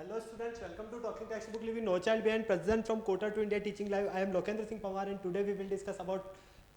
Hello students, welcome to Talking Textbook Living No Child Behind, present from Kota to India Teaching Live. I am Lokendra Singh Pawar and today we will discuss about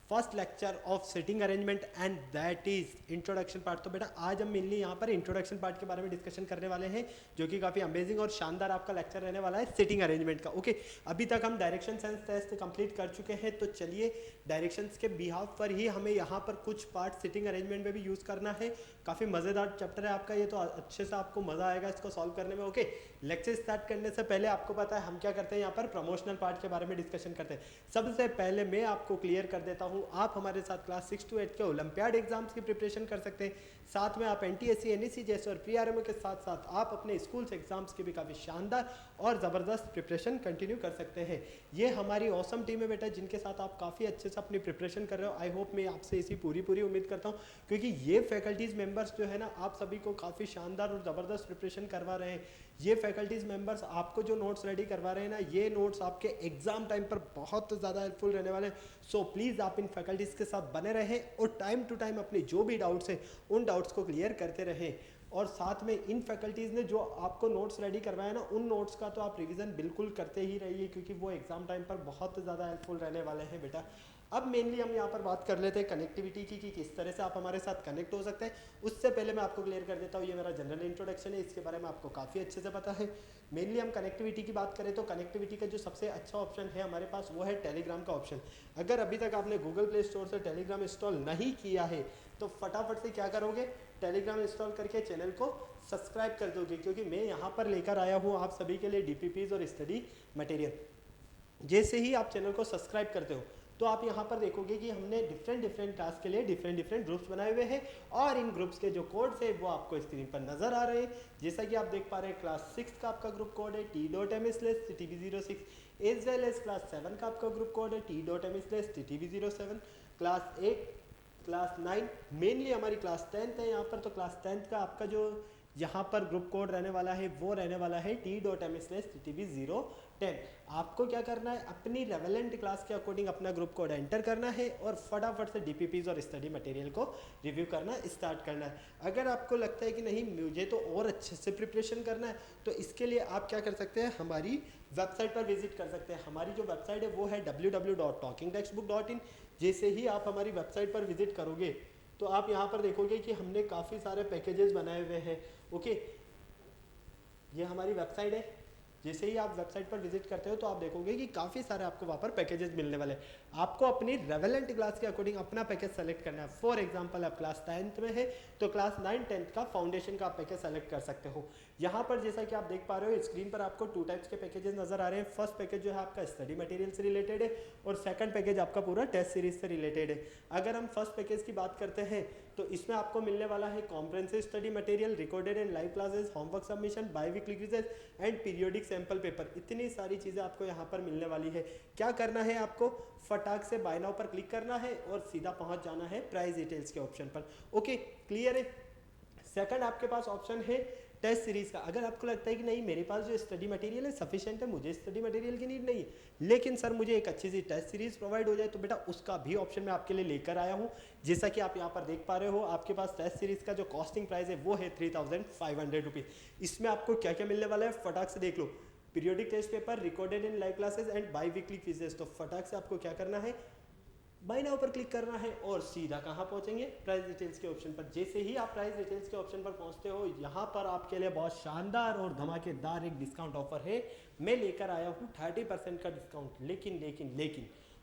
first lecture of sitting arrangement and that is introduction part. तो बेटा आज हम mainly यहाँ पर introduction part के बारे में discussion करने वाले हैं, जो कि काफ़ी अमेजिंग और शानदार आपका लेक्चर रहने वाला है सिटिंग अरेंजमेंट का। ओके, अभी तक हम डायरेक्शन सेंस टेस्ट कंप्लीट कर चुके हैं, तो चलिए डायरेक्शंस के बिहाफ पर ही हमें यहाँ पर कुछ पार्ट सिटिंग अरेंजमेंट में भी यूज़ करना है। काफ़ी मज़ेदार चैप्टर है आपका ये, तो अच्छे से आपको मज़ा आएगा इसको सॉल्व करने में। ओके, लेक्चर स्टार्ट करने से पहले आपको पता है हम क्या करते हैं, यहाँ पर प्रमोशनल पार्ट के बारे में डिस्कशन करते हैं। सबसे पहले मैं आपको क्लियर कर देता हूँ, आप हमारे साथ क्लास 6 to 8 के ओलंपियाड एग्जाम्स की प्रिपरेशन कर सकते हैं, साथ में आप एनटीएससी, एनईसी जैसे और प्री आरएमओ के साथ साथ आप अपने स्कूल्स एग्जाम्स की भी काफ़ी शानदार और ज़बरदस्त प्रिपरेशन कंटिन्यू कर सकते हैं। ये हमारी ऑसम टीम है बेटा, जिनके साथ आप काफ़ी अच्छे से अपनी प्रिपरेशन कर रहे हो। आई होप मैं आपसे इसी पूरी उम्मीद करता हूँ, क्योंकि ये फैकल्टीज़ मेंबर्स जो है ना, आप सभी को काफ़ी शानदार और ज़बरदस्त प्रिपरेशन करवा रहे हैं। ये फैकल्टीज़ मेंबर्स आपको जो नोट्स रेडी करवा रहे हैं ना, ये नोट्स आपके एग्जाम टाइम पर बहुत ज़्यादा हेल्पफुल रहने वाले हैं। सो प्लीज़ आप इन फैकल्टीज़ के साथ बने रहें और टाइम टू टाइम अपने जो भी डाउट्स हैं उन डाउट्स को क्लियर करते रहें। और साथ में इन फैकल्टीज़ ने जो आपको नोट्स रेडी करवाया ना, उन नोट्स का तो आप रिवीजन बिल्कुल करते ही रहिए, क्योंकि वो एग्जाम टाइम पर बहुत ज़्यादा हेल्पफुल रहने वाले हैं बेटा। अब मेनली हम यहाँ पर बात कर लेते हैं कनेक्टिविटी की, कि किस तरह से आप हमारे साथ कनेक्ट हो सकते हैं। उससे पहले मैं आपको क्लियर कर देता हूँ, ये मेरा जनरल इंट्रोडक्शन है, इसके बारे में आपको काफ़ी अच्छे से पता है। मेनली हम कनेक्टिविटी की बात करें तो कनेक्टिविटी का जो सबसे अच्छा ऑप्शन है हमारे पास, वो है टेलीग्राम का ऑप्शन। अगर अभी तक आपने गूगल प्ले स्टोर से टेलीग्राम इंस्टॉल नहीं किया है, तो फटाफट से क्या करोगे, टेलीग्राम इंस्टॉल करके चैनल को सब्सक्राइब कर दोगे, क्योंकि मैं यहाँ पर लेकर आया हूँ आप सभी के लिए डीपीपीज और स्टडी मटेरियल। जैसे ही आप चैनल को सब्सक्राइब करते हो, तो आप यहाँ पर देखोगे कि हमने डिफरेंट क्लास के लिए डिफरेंट ग्रुप्स बनाए हुए हैं, और इन ग्रुप्स के जो कोड्स है वो आपको स्क्रीन पर नजर आ रहे हैं। जैसा कि आप देख पा रहे हैं, क्लास 6 का आपका ग्रुप कोड है t.m/ttb06, as well as class 7 का आपका ग्रुप कोड है t.m/ttb07, क्लास 8, क्लास 9, मेनली हमारी क्लास 10th है यहाँ पर, तो क्लास 10th का आपका जो यहाँ पर ग्रुप कोड रहने वाला है वो रहने वाला है t.m/ttb010। आपको क्या करना है, अपनी रेवेलेंट क्लास के अकॉर्डिंग अपना ग्रुप कोड एंटर करना है और फटाफट से डीपीपीज और स्टडी मटेरियल को रिव्यू करना स्टार्ट करना है। अगर आपको लगता है कि नहीं मुझे तो और अच्छे से प्रिपरेशन करना है, तो इसके लिए आप क्या कर सकते हैं, हमारी वेबसाइट पर विजिट कर सकते हैं। हमारी जो वेबसाइट है वो है www.talkingtextbook.in। जैसे ही आप हमारी वेबसाइट पर विजिट करोगे, तो आप यहाँ पर देखोगे कि हमने काफ़ी सारे पैकेजेस बनाए हुए हैं। ओके, ये हमारी वेबसाइट है। जैसे ही आप वेबसाइट पर विजिट करते हो, तो आप देखोगे कि काफ़ी सारे आपको वहाँ पर पैकेजेस मिलने वाले हैं। आपको अपनी रेवेलेंट क्लास के अकॉर्डिंग अपना पैकेज सेलेक्ट करना है। फॉर एग्जांपल आप क्लास 10th में है, तो क्लास 9, 10th का फाउंडेशन का आप पैकेज सेलेक्ट कर सकते हो। यहाँ पर जैसा कि आप देख पा रहे हो स्क्रीन पर, आपको 2 टाइप्स के पैकेजेस नजर आ रहे हैं। फर्स्ट पैकेज जो है आपका स्टडी मटेरियल से रिलेटेड है, और सेकंड पैकेज आपका पूरा टेस्ट सीरीज से रिलेटेड है। अगर हम फर्स्ट पैकेज की बात करते हैं, तो इसमें आपको मिलने वाला है comprehensive study material, recorded and live classes, homework submission, by weekly quizzes and periodic sample paper. इतनी सारी चीज़ें आपको यहाँ पर मिलने वाली है। क्या करना है, आपको फटाक से बाय नाउ पर क्लिक करना है और सीधा पहुँच जाना है प्राइस डिटेल्स के ऑप्शन पर। ओके, क्लियर है। सेकंड आपके पास ऑप्शन है टेस्ट सीरीज का। अगर आपको लगता है कि नहीं मेरे पास जो स्टडी मटेरियल है सफिशिएंट है, मुझे स्टडी मटेरियल की नीड नहीं है, लेकिन सर मुझे एक अच्छी सी टेस्ट सीरीज प्रोवाइड हो जाए, तो बेटा उसका भी ऑप्शन मैं आपके लिए लेकर आया हूं। जैसा कि आप यहाँ पर देख पा रहे हो, आपके पास टेस्ट सीरीज का जो कॉस्टिंग प्राइस है वो है 3500 रुपीज़। इसमें आपको क्या क्या मिलने वाला है फटाक से देख लो। Periodic test paper, recorded in live classes and biweekly quizzes. तो फटाक से आपको क्या करना है, बाय नाउ पर क्लिक करना है और सीधा कहाँ पहुंचेंगे, प्राइस डिटेल्स के ऑप्शन पर। जैसे ही आप प्राइस डिटेल्स के ऑप्शन पर पहुंचते हो, यहाँ पर आपके लिए बहुत शानदार और धमाकेदार एक डिस्काउंट ऑफर है। मैं लेकर आया हूँ 30% का डिस्काउंट। लेकिन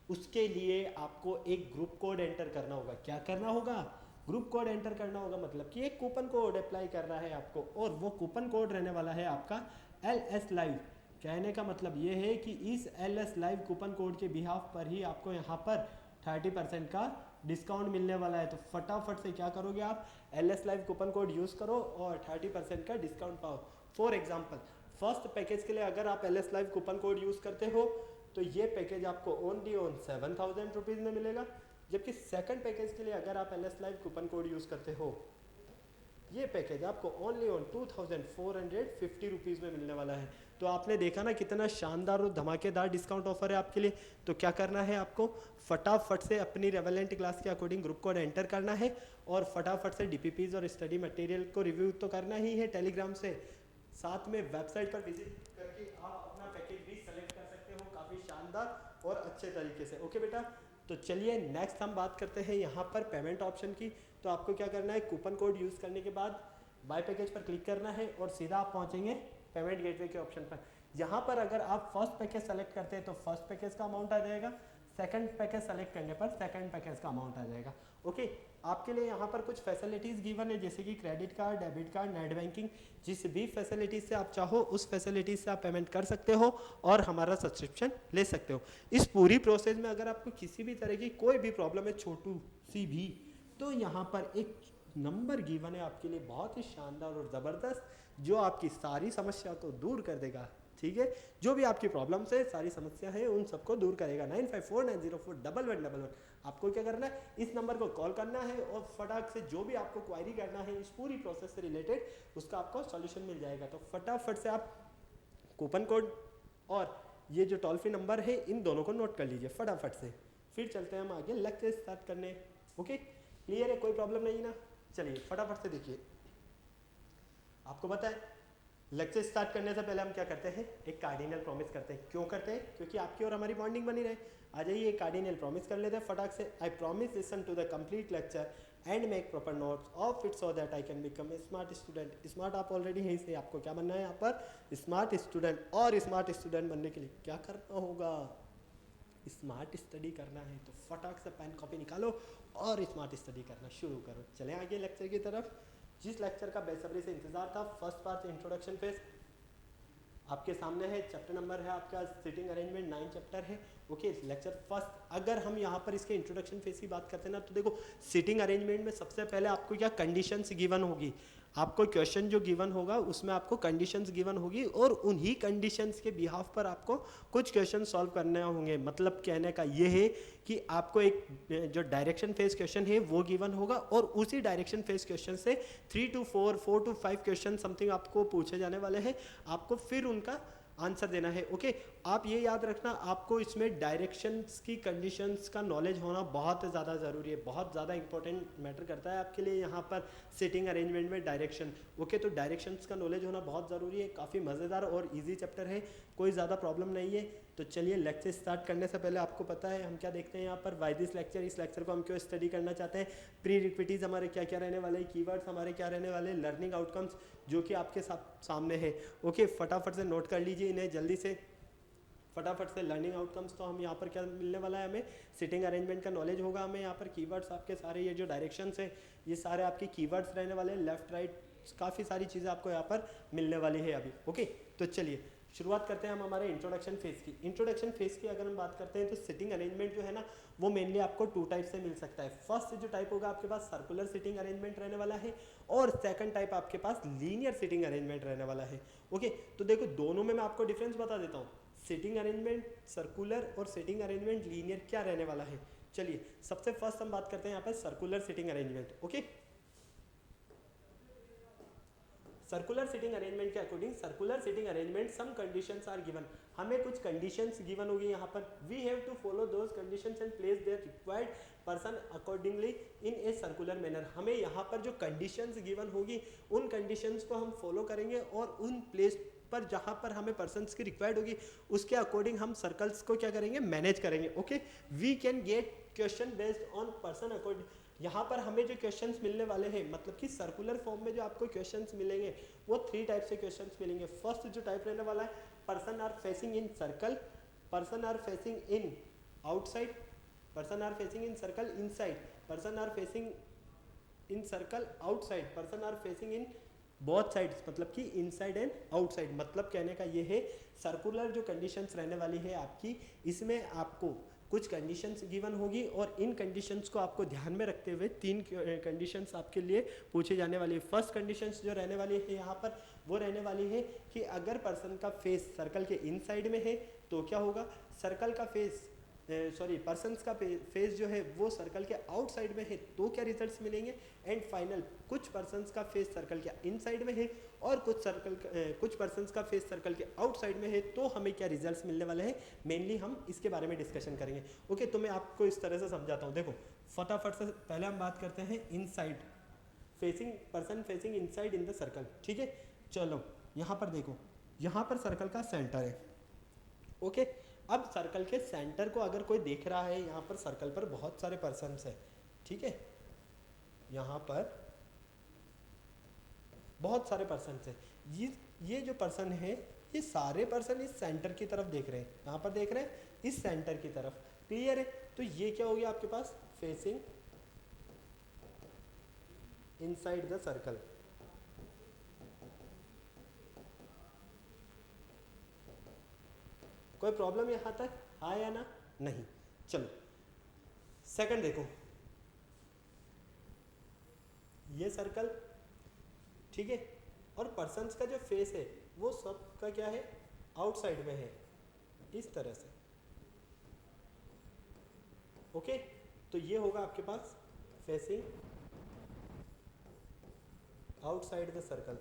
उसके लिए आपको एक ग्रुप कोड एंटर करना होगा। क्या करना होगा, ग्रुप कोड एंटर करना होगा, मतलब कि एक कूपन कोड अप्लाई करना है आपको, और वो कूपन कोड रहने वाला है आपका LS लाइव। कहने का मतलब ये है कि इस LS लाइव कूपन कोड के बिहाफ पर ही आपको यहाँ पर 30% का डिस्काउंट मिलने वाला है। तो फटाफट से क्या करोगे, आप LS live coupon code use करो और 30% का डिस्काउंट पाओ। फॉर एग्जांपल फर्स्ट पैकेज के लिए अगर आप LS live coupon code use करते हो, तो ये पैकेज आपको ओनली ऑन 7000 रुपीज़ में मिलेगा। जबकि सेकंड पैकेज के लिए अगर आप LS live coupon code use करते हो, ये पैकेज आपको ओनली ऑन 2450 रुपीज़ में मिलने वाला है। तो आपने देखा ना कितना शानदार और धमाकेदार डिस्काउंट ऑफर है आपके लिए। तो क्या करना है, आपको फटाफट से अपनी रेवेलेंट क्लास के अकॉर्डिंग ग्रुप कोड एंटर करना है, और फटाफट से डीपीपीज और स्टडी मटेरियल को रिव्यू तो करना ही है टेलीग्राम से, साथ में वेबसाइट पर विजिट करके आप अपना पैकेज भी सेलेक्ट कर सकते हो काफ़ी शानदार और अच्छे तरीके से। ओके बेटा, तो चलिए नेक्स्ट हम बात करते हैं यहाँ पर पेमेंट ऑप्शन की। तो आपको क्या करना है, कूपन कोड यूज़ करने के बाद बाय पैकेज पर क्लिक करना है और सीधा आप पहुँचेंगे पेमेंट गेटवे के ऑप्शन पर। यहाँ पर अगर आप फर्स्ट पैकेज सेलेक्ट करते हैं तो फर्स्ट पैकेज का अमाउंट आ जाएगा, सेकंड पैकेज सेलेक्ट करने पर सेकंड पैकेज का अमाउंट आ जाएगा। ओके, आपके लिए यहाँ पर कुछ फैसिलिटीज़ गिवन है जैसे कि credit card, debit card, net banking, जिस भी फैसिलिटीज़ से आप चाहो उस फैसिलिटीज़ से आप पेमेंट कर सकते हो और हमारा सब्सक्रिप्शन ले सकते हो। इस पूरी प्रोसेस में अगर आपको किसी भी तरह की कोई भी प्रॉब्लम है, छोटू सी भी, तो यहाँ पर एक नंबर गिवन है आपके लिए बहुत ही शानदार और ज़बरदस्त, जो आपकी सारी समस्या को दूर कर देगा। ठीक है, जो भी आपकी प्रॉब्लम्स है, सारी समस्या है, उन सबको दूर करेगा। 9549041111। आपको क्या करना है, इस नंबर को कॉल करना है और फटाक से जो भी आपको क्वायरी करना है इस पूरी प्रोसेस से रिलेटेड, उसका आपको सॉल्यूशन मिल जाएगा। तो फटाफट से आप कूपन कोड और ये जो टोल फ्री नंबर है, इन दोनों को नोट कर लीजिए फटाफट से। फिर चलते हैं हम आगे लेक्चर स्टार्ट करने। ओके, क्लियर है, कोई प्रॉब्लम नहीं ना? चलिए फटाफट से देखिए। आपको पता है लेक्चर स्टार्ट करने से पहले हम क्या करते हैं, एक कार्डिनल प्रॉमिस करते हैं। क्यों करते हैं? क्योंकि आपकी और हमारी बॉन्डिंग बनी रहे। आ जाइए एक कार्डिनल प्रॉमिस कर लेते हैं फटाक से। I promise listen to the complete lecture and make proper notes of it so that I can become a smart student. Smart आप ऑलरेडी हैं, इसे आपको क्या बनना है यहाँ पर, स्मार्ट स्टूडेंट। और स्मार्ट स्टूडेंट बनने के लिए क्या करना होगा, स्मार्ट स्टडी करना है। तो फटाक से पेन कॉपी निकालो और स्मार्ट स्टडी करना शुरू करो। चलें आगे लेक्चर की तरफ। जिस लेक्चर का बेसब्री से इंतजार था, फर्स्ट पार्ट इंट्रोडक्शन फेज आपके सामने है। चैप्टर नंबर है आपका सिटिंग अरेंजमेंट, 9 चैप्टर है। Okay, lecture first. अगर हम यहाँ पर इसके इंट्रोडक्शन फेज की बात करते हैं ना, तो देखो सिटिंग अरेंजमेंट में सबसे पहले आपको क्या कंडीशंस गिवन होगी। आपको क्वेश्चन जो गिवन होगा उसमें आपको कंडीशंस गिवन होगी और उन्हीं कंडीशंस के बिहाफ पर आपको कुछ क्वेश्चन सॉल्व करने होंगे। मतलब कहने का ये है कि आपको एक जो डायरेक्शन फेज क्वेश्चन है वो गिवन होगा और उसी डायरेक्शन फेज क्वेश्चन से 3 to 4, 4 to 5 क्वेश्चन समथिंग आपको पूछे जाने वाले हैं। आपको फिर उनका आंसर देना है। ओके, आप ये याद रखना, आपको इसमें डायरेक्शंस की कंडीशंस का नॉलेज होना बहुत ज़्यादा ज़रूरी है, बहुत ज़्यादा इंपॉर्टेंट मैटर करता है आपके लिए यहाँ पर सिटिंग अरेंजमेंट में डायरेक्शन। ओके, तो डायरेक्शंस का नॉलेज होना बहुत ज़रूरी है। काफ़ी मज़ेदार और इजी चैप्टर है, कोई ज़्यादा प्रॉब्लम नहीं है। तो चलिए लेक्चर स्टार्ट करने से पहले आपको पता है हम क्या देखते हैं यहाँ पर, वाई दिस लेक्चर। इस लेक्चर को हम क्यों स्टडी करना चाहते हैं, प्री रिक्विटीज़ हमारे क्या क्या रहने वाले, कीवर्ड्स हमारे क्या रहने वाले, लर्निंग आउटकम्स जो कि आपके सामने है। ओके, फटाफट से नोट कर लीजिए इन्हें जल्दी से, फटाफट से। लर्निंग आउटकम्स तो हम यहाँ पर क्या मिलने वाला है, हमें सिटिंग अरेंजमेंट का नॉलेज होगा। हमें यहाँ पर कीवर्ड्स आपके सारे, ये जो डायरेक्शंस है ये सारे आपके कीवर्ड्स रहने वाले हैं। लेफ्ट राइट काफ़ी सारी चीज़ें आपको यहाँ पर मिलने वाली है अभी। ओके, तो चलिए शुरुआत करते हैं हम हमारे इंट्रोडक्शन फेज की। इंट्रोडक्शन फेज की अगर हम बात करते हैं तो सिटिंग अरेंजमेंट जो है ना, वो मेनली आपको 2 टाइप से मिल सकता है। फर्स्ट जो टाइप होगा आपके पास सर्कुलर सिटिंग अरेंजमेंट रहने वाला है और सेकंड टाइप आपके पास लीनियर सिटिंग अरेंजमेंट रहने वाला है। ओके, तो देखो दोनों में मैं आपको डिफरेंस बता देता हूँ। सिटिंग अरेंजमेंट सर्कुलर और सिटिंग अरेंजमेंट लीनियर क्या रहने वाला है। चलिए सबसे फर्स्ट हम बात करते हैं यहाँ पर circular seating arrangement. Okay, circular seating arrangement के according, circular seating arrangement some conditions are given. हमें कुछ कंडीशंस गिवन होगी यहाँ पर। We have to follow those conditions and place their required person accordingly in a circular manner. हमें यहाँ पर जो कंडीशंस गिवन होगी उन कंडीशंस को हम फॉलो करेंगे और उन प्लेस पर जहाँ पर हमें पर्सन्स की रिक्वायर्ड होगी उसके अकॉर्डिंग हम सर्कल्स को क्या करेंगे, मैनेज करेंगे। Okay, we can get question based on person according. यहाँ पर हमें जो क्वेश्चंस मिलने वाले हैं, मतलब कि सर्कुलर फॉर्म में जो आपको क्वेश्चंस मिलेंगे वो 3 टाइप से क्वेश्चंस मिलेंगे। फर्स्ट जो टाइप रहने वाला है, person are facing in circle, person are facing in outside, person are facing in circle inside, person are facing in circle outside, person are facing in both sides, मतलब कि inside and outside. मतलब कहने का ये है circular जो conditions रहने वाली है आपकी, इसमें आपको कुछ कंडीशंस गिवन होगी और इन कंडीशंस को आपको ध्यान में रखते हुए 3 कंडीशंस आपके लिए पूछे जाने वाली है। फर्स्ट कंडीशंस जो रहने वाली है यहाँ पर वो रहने वाली है कि अगर पर्सन का फेस सर्कल के इनसाइड में है तो क्या होगा, सर्कल का फेस पर्सन्स का फेस जो है वो सर्कल के आउटसाइड में है तो क्या रिजल्ट्स मिलेंगे। एंड फाइनल, कुछ पर्सन्स का फेस सर्कल के इनसाइड में है और कुछ पर्सन्स का फेस सर्कल के आउटसाइड में है तो हमें क्या रिजल्ट्स मिलने वाले हैं, मेनली हम इसके बारे में डिस्कशन करेंगे। ओके, तो मैं आपको इस तरह से समझाता हूँ। देखो फटाफट से पहले हम बात करते हैं inside, facing person facing inside in the circle. ठीक है, चलो यहाँ पर देखो, यहाँ पर सर्कल का सेंटर है। ओके, अब सर्कल के सेंटर को अगर कोई देख रहा है, यहाँ पर सर्कल पर बहुत सारे पर्सन्स हैं, ठीक है, यहाँ पर बहुत सारे पर्सन्स हैं। ये जो पर्सन है, ये सारे पर्सन इस सेंटर की तरफ देख रहे हैं, यहाँ पर देख रहे हैं इस सेंटर की तरफ। क्लियर है? तो ये क्या हो गया आपके पास, फेसिंग इनसाइड द सर्कल। कोई प्रॉब्लम यहाँ तक, हाँ या ना? नहीं। चलो सेकंड देखो, ये सर्कल, ठीक है, और पर्सन्स का जो फेस है वो सबका क्या है, आउटसाइड में है, इस तरह से। ओके, तो ये होगा आपके पास फेसिंग आउटसाइड द सर्कल।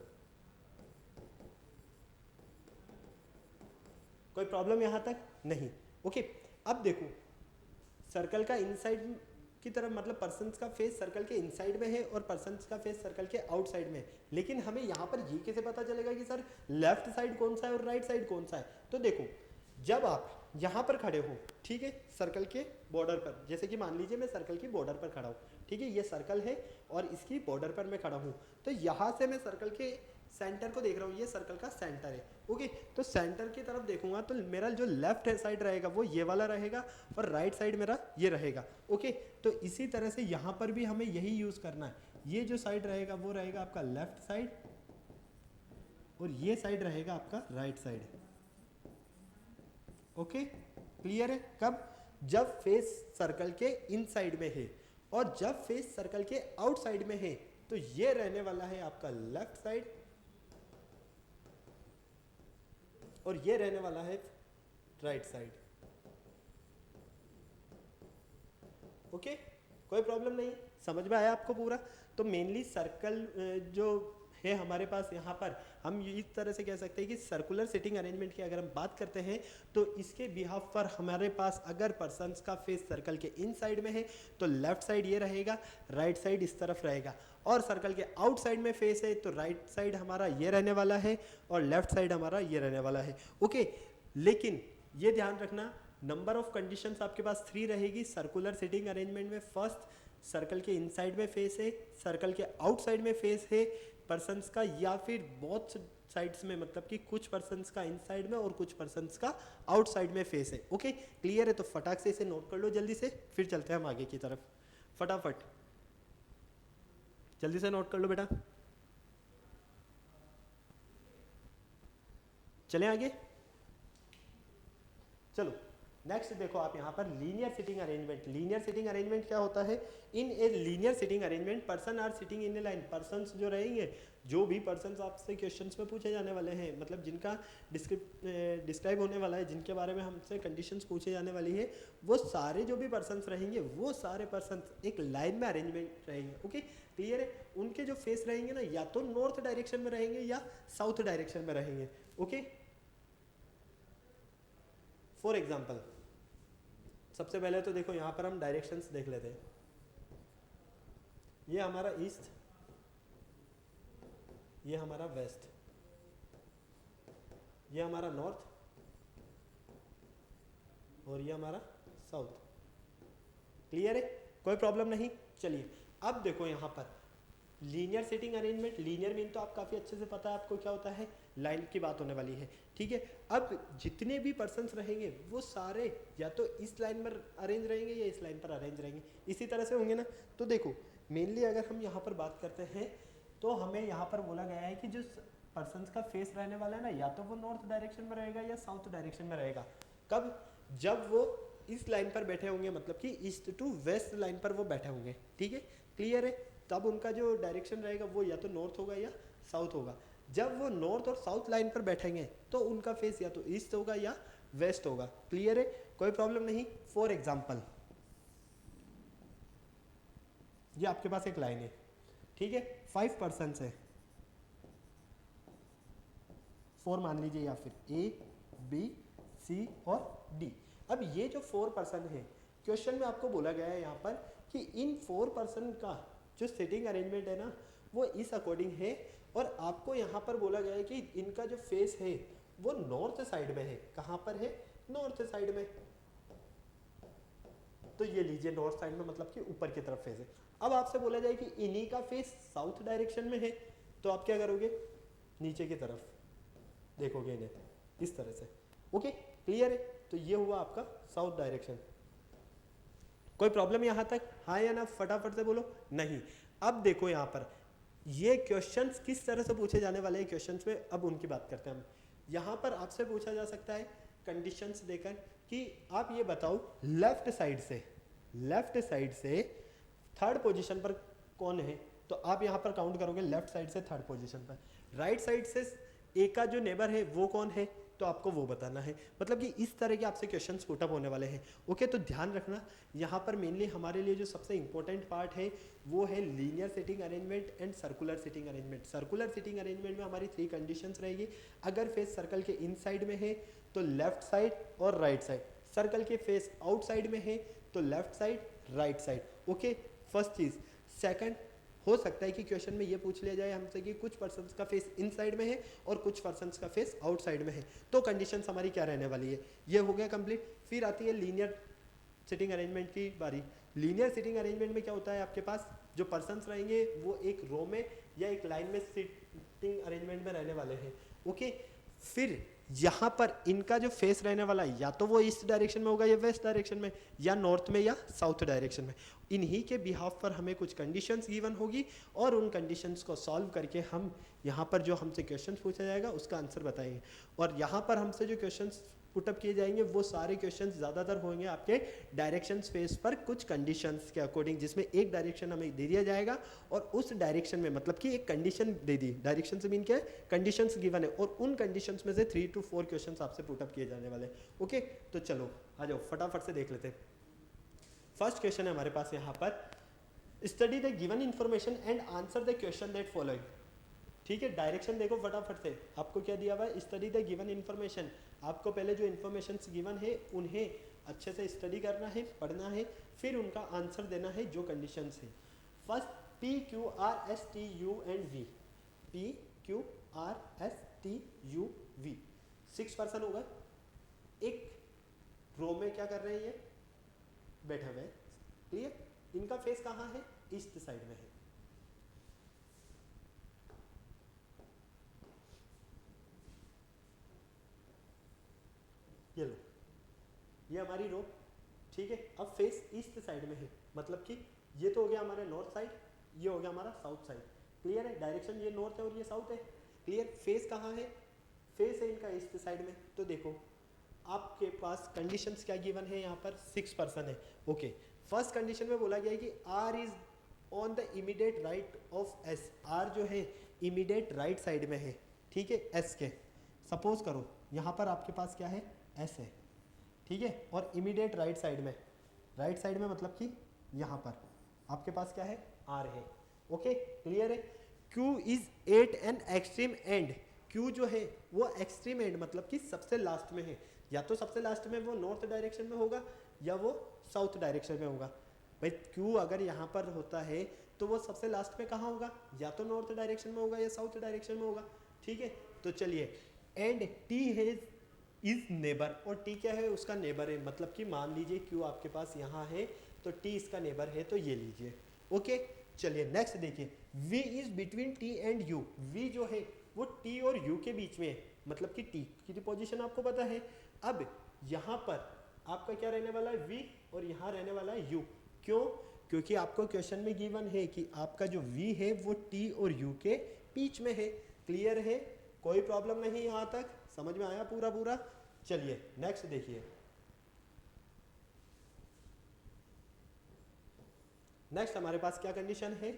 कोई प्रॉब्लम यहाँ तक? नहीं। ओके, अब देखो सर्कल का इनसाइड की तरफ, मतलब पर्सन्स का फेस सर्कल के इनसाइड में है और पर्सन्स का फेस सर्कल के आउटसाइड में है, लेकिन हमें यहाँ पर ये कैसे पता चलेगा कि सर लेफ्ट साइड कौन सा है और राइट साइड कौन सा है? तो देखो, जब आप यहाँ पर खड़े हो, ठीक है, सर्कल के बॉर्डर पर, जैसे कि मान लीजिए मैं सर्कल की बॉर्डर पर खड़ा हूँ, ठीक है, ये सर्कल है और इसकी बॉर्डर पर मैं खड़ा हूँ, तो यहाँ से मैं सर्कल के सेंटर को देख रहा हूँ, ये सर्कल का सेंटर है। ओके, तो सेंटर की तरफ देखूंगा तो मेरा जो लेफ्ट साइड रहेगा वो ये वाला रहेगा और राइट साइड मेरा ये रहेगा। ओके, तो इसी तरह से यहाँ पर भी हमें यही यूज करना है। ये जो साइड रहेगा वो रहेगा आपका लेफ्ट साइड और ये साइड रहेगा आपका राइट साइड। ओके, क्लियर है? कब? जब फेस सर्कल के इन साइड में है और जब फेस सर्कल के आउट साइड में है, तो ये रहने वाला है आपका लेफ्ट साइड और ये रहने वाला है राइट साइड। ओके, कोई प्रॉब्लम नहीं, समझ में आया आपको पूरा? तो मेनली सर्कल जो है हमारे पास, यहाँ पर हम इस तरह से कह सकते हैं कि सर्कुलर सिटिंग अरेंजमेंट की अगर हम बात करते हैं तो इसके बिहाफ पर हमारे पास अगर पर्सन्स का फेस सर्कल के इन साइड में है तो लेफ्ट साइड ये रहेगा, राइट साइड इस तरफ रहेगा, और सर्कल के आउट साइड में फेस है तो राइट साइड हमारा ये रहने वाला है और लेफ्ट साइड हमारा ये रहने वाला है। ओके, लेकिन ये ध्यान रखना, नंबर ऑफ कंडीशंस आपके पास 3 रहेगी सर्कुलर सिटिंग अरेंजमेंट में। फर्स्ट, सर्कल के इनसाइड में फेस है, सर्कल के आउटसाइड में फेस है पर्सन्स का, या फिर बोथ साइड्स में, मतलब कि कुछ पर्सन्स का इनसाइड में और कुछ पर्सन्स का आउटसाइड में फेस है। ओके, क्लियर है? तो फटाक से इसे नोट कर लो जल्दी से, फिर चलते हैं हम आगे की तरफ। फटाफट जल्दी से नोट कर लो बेटा, चलें आगे। चलो नेक्स्ट देखो आप यहाँ पर linear seating arrangement. Linear seating arrangement क्या होता है? In a linear seating arrangement person are sitting in a line. Persons जो रहेंगे, जो भी पर्सन्स आपसे क्वेश्चंस में पूछे जाने वाले हैं, मतलब जिनका डिस्क्राइब होने वाला है, जिनके बारे में हमसे कंडीशंस पूछे जाने वाली है, वो सारे जो भी पर्सन्स रहेंगे वो सारे पर्सन्स एक लाइन में अरेंजमेंट रहेंगे। ओके, क्लियर है? उनके जो फेस रहेंगे ना, या तो नॉर्थ डायरेक्शन में रहेंगे या साउथ डायरेक्शन में रहेंगे। ओके, फॉर एग्जाम्पल सबसे पहले तो देखो यहाँ पर हम डायरेक्शंस देख लेते हैं। ये हमारा ईस्ट, ये हमारा वेस्ट, ये हमारा नॉर्थ और ये हमारा साउथ। क्लियर है? कोई प्रॉब्लम नहीं। चलिए अब देखो यहाँ पर linear seating arrangement. Linear mean तो आप काफ़ी अच्छे से पता है आपको क्या होता है, लाइन की बात होने वाली है, ठीक है। अब जितने भी पर्सन्स रहेंगे वो सारे या तो इस लाइन में अरेंज रहेंगे या इस लाइन पर अरेंज रहेंगे, इसी तरह से होंगे ना। तो देखो मेनली अगर हम यहाँ पर बात करते हैं तो हमें यहाँ पर बोला गया है कि जो पर्सन्स का फेस रहने वाला है ना, या तो वो नॉर्थ डायरेक्शन में रहेगा या साउथ डायरेक्शन में रहेगा। कब? जब वो इस लाइन पर बैठे होंगे, मतलब कि ईस्ट टू वेस्ट लाइन पर वो बैठे होंगे, ठीक है। क्लियर है? तब उनका जो डायरेक्शन रहेगा वो या तो नॉर्थ होगा या साउथ होगा। जब वो नॉर्थ और साउथ लाइन पर बैठेंगे तो उनका फेस या तो ईस्ट होगा या वेस्ट होगा। क्लियर है? कोई प्रॉब्लम नहीं। फॉर एग्जाम्पल ये आपके पास एक लाइन है, ठीक है, 5 पर्सन्स है, 4 मान लीजिए, या फिर A, B, C और D। अब ये जो 4 पर्सन है, क्वेश्चन में आपको बोला गया है यहाँ पर कि इन 4 पर्सन का जो सिटिंग अरेंजमेंट है ना वो इस अकॉर्डिंग है, और आपको यहाँ पर बोला गया है कि इनका जो फेस है वो नॉर्थ साइड में है। कहाँ पर है? नॉर्थ साइड में। तो ये लीजिए नॉर्थ साइड में मतलब कि ऊपर की तरफ फेस है। अब आपसे बोला जाए कि इन्हीं का फेस साउथ डायरेक्शन में है, तो आप क्या करोगे? नीचे की तरफ देखोगे इन्हें इस तरह से। ओके, क्लियर है? तो ये हुआ आपका साउथ डायरेक्शन। कोई प्रॉब्लम यहां तक? हाँ या ना? फटाफट से बोलो। नहीं। अब देखो यहां पर ये क्वेश्चंस किस तरह से पूछे जाने वाले हैं क्वेश्चंस में, अब उनकी बात करते हैं हम। यहां पर आपसे पूछा जा सकता है कंडीशंस देकर कि आप ये बताओ लेफ्ट साइड से थर्ड पोजीशन पर कौन है, तो आप यहां पर काउंट करोगे लेफ्ट साइड से थर्ड पोजीशन पर। राइट साइड से ए का जो नेबर है वो कौन है, तो आपको वो बताना है। मतलब कि इस तरह के आपसे क्वेश्चंस पुट अप होने वाले हैं। ओके, तो ध्यान रखना यहाँ पर मेनली हमारे लिए जो सबसे इंपॉर्टेंट पार्ट है वो है linear seating arrangement and circular seating arrangement. Circular seating arrangement में हमारी 3 कंडीशंस रहेगी। अगर फेस सर्कल के इन साइड में है तो लेफ्ट साइड और राइट साइड, सर्कल के फेस आउटसाइड में है तो left side right side. Okay, first चीज। सेकंड, हो सकता है कि क्वेश्चन में ये पूछ लिया जाए हमसे कि कुछ पर्सन्स का फेस इन साइड में है और कुछ पर्सन्स का फेस आउटसाइड में है, तो कंडीशंस हमारी क्या रहने वाली है। ये हो गया कंप्लीट। फिर आती है लीनियर सिटिंग अरेंजमेंट की बारी। लीनियर सिटिंग अरेंजमेंट में क्या होता है, आपके पास जो पर्सन्स रहेंगे वो एक रो में या एक लाइन में सिटिंग अरेंजमेंट में रहने वाले हैं। ओके, फिर यहाँ पर इनका जो फेस रहने वाला है या तो वो ईस्ट डायरेक्शन में होगा या वेस्ट डायरेक्शन में, या नॉर्थ में या साउथ डायरेक्शन में। इन्हीं के बिहाफ पर हमें कुछ कंडीशंस गिवन होगी और उन कंडीशंस को सॉल्व करके हम यहाँ पर जो हमसे क्वेश्चंस पूछा जाएगा उसका आंसर बताएंगे। और यहाँ पर हमसे जो क्वेश्चंस पुटअप किए जाएंगे वो सारे क्वेश्चंस ज़्यादातर होंगे आपके डायरेक्शन स्पेस पर कुछ कंडीशंस के अकॉर्डिंग, जिसमें एक डायरेक्शन हमें दे दिया जाएगा और उस डायरेक्शन में मतलब कि एक कंडीशन दे दी। डायरेक्शन से मीन क्या है? कंडीशंस गिवन है और उन कंडीशंस में से 3 to 4 क्वेश्चंस आपसे पुटअप किए जाने वाले। ओके, तो चलो आ जाओ फटाफट से देख लेते हैं। फर्स्ट क्वेश्चन है हमारे पास यहाँ पर, study the given information and answer the question that following. ठीक है, डायरेक्शन देखो फटाफट से। आपको क्या दिया हुआ है? Study the given information. आपको पहले जो इन्फॉर्मेशन गिवन है उन्हें अच्छे से स्टडी करना है, पढ़ना है, फिर उनका आंसर देना है जो कंडीशंस है। First, P Q R S T U and V. P Q R S T U V 6 person होगा। एक रो में क्या कर रहे हैं? ये बैठे हुए हैं। क्लियर? इनका फेस कहाँ है? ईस्ट साइड में है। ये लो, ये हमारी रो। ठीक है, अब फेस ईस्ट साइड में है, मतलब कि ये तो हो गया हमारा नॉर्थ साइड, ये हो गया हमारा साउथ साइड। क्लियर है? डायरेक्शन ये नॉर्थ है और ये साउथ है। क्लियर? फेस कहाँ है? फेस है इनका ईस्ट साइड में। तो देखो आपके पास कंडीशंस क्या गिवन है यहाँ पर? 6 पर्सन है। ओके, फर्स्ट कंडीशन में बोला गया है कि R is on the immediate right of S. R जो है इमीडिएट राइट साइड में है, ठीक है, एस के। सपोज करो यहाँ पर आपके पास क्या है? एस है, ठीक है, और इमीडिएट राइट साइड में, राइट साइड में मतलब कि यहाँ पर आपके पास क्या है? आर है। ओके, क्लियर है? Q is at an extreme end. Q जो है वो एक्सट्रीम एंड मतलब कि सबसे लास्ट में है। या तो सबसे लास्ट में वो नॉर्थ डायरेक्शन में होगा या वो साउथ डायरेक्शन में होगा। भाई क्यू अगर यहाँ पर होता है तो वो सबसे लास्ट में कहाँ होगा? या तो नॉर्थ डायरेक्शन में होगा या साउथ डायरेक्शन में होगा। ठीक है, तो चलिए, एंड टी है इज नेबर, और टी क्या है? उसका नेबर है। मतलब कि मान लीजिए क्यू आपके पास यहाँ है तो टी इसका नेबर है, तो ये लीजिए। ओके, चलिए नेक्स्ट देखिए, v is between t and u। v जो है वो t और u के बीच में है, मतलब कि t की पोजीशन आपको पता है। अब यहाँ पर आपका क्या रहने वाला है? v, और यहाँ रहने वाला है u। क्यों? क्योंकि आपको क्वेश्चन में गिवन है कि आपका जो v है वो t और u के बीच में है। क्लियर है? कोई प्रॉब्लम नहीं यहाँ तक? समझ में आया पूरा पूरा? चलिए नेक्स्ट देखिए। नेक्स्ट हमारे पास क्या कंडीशन है?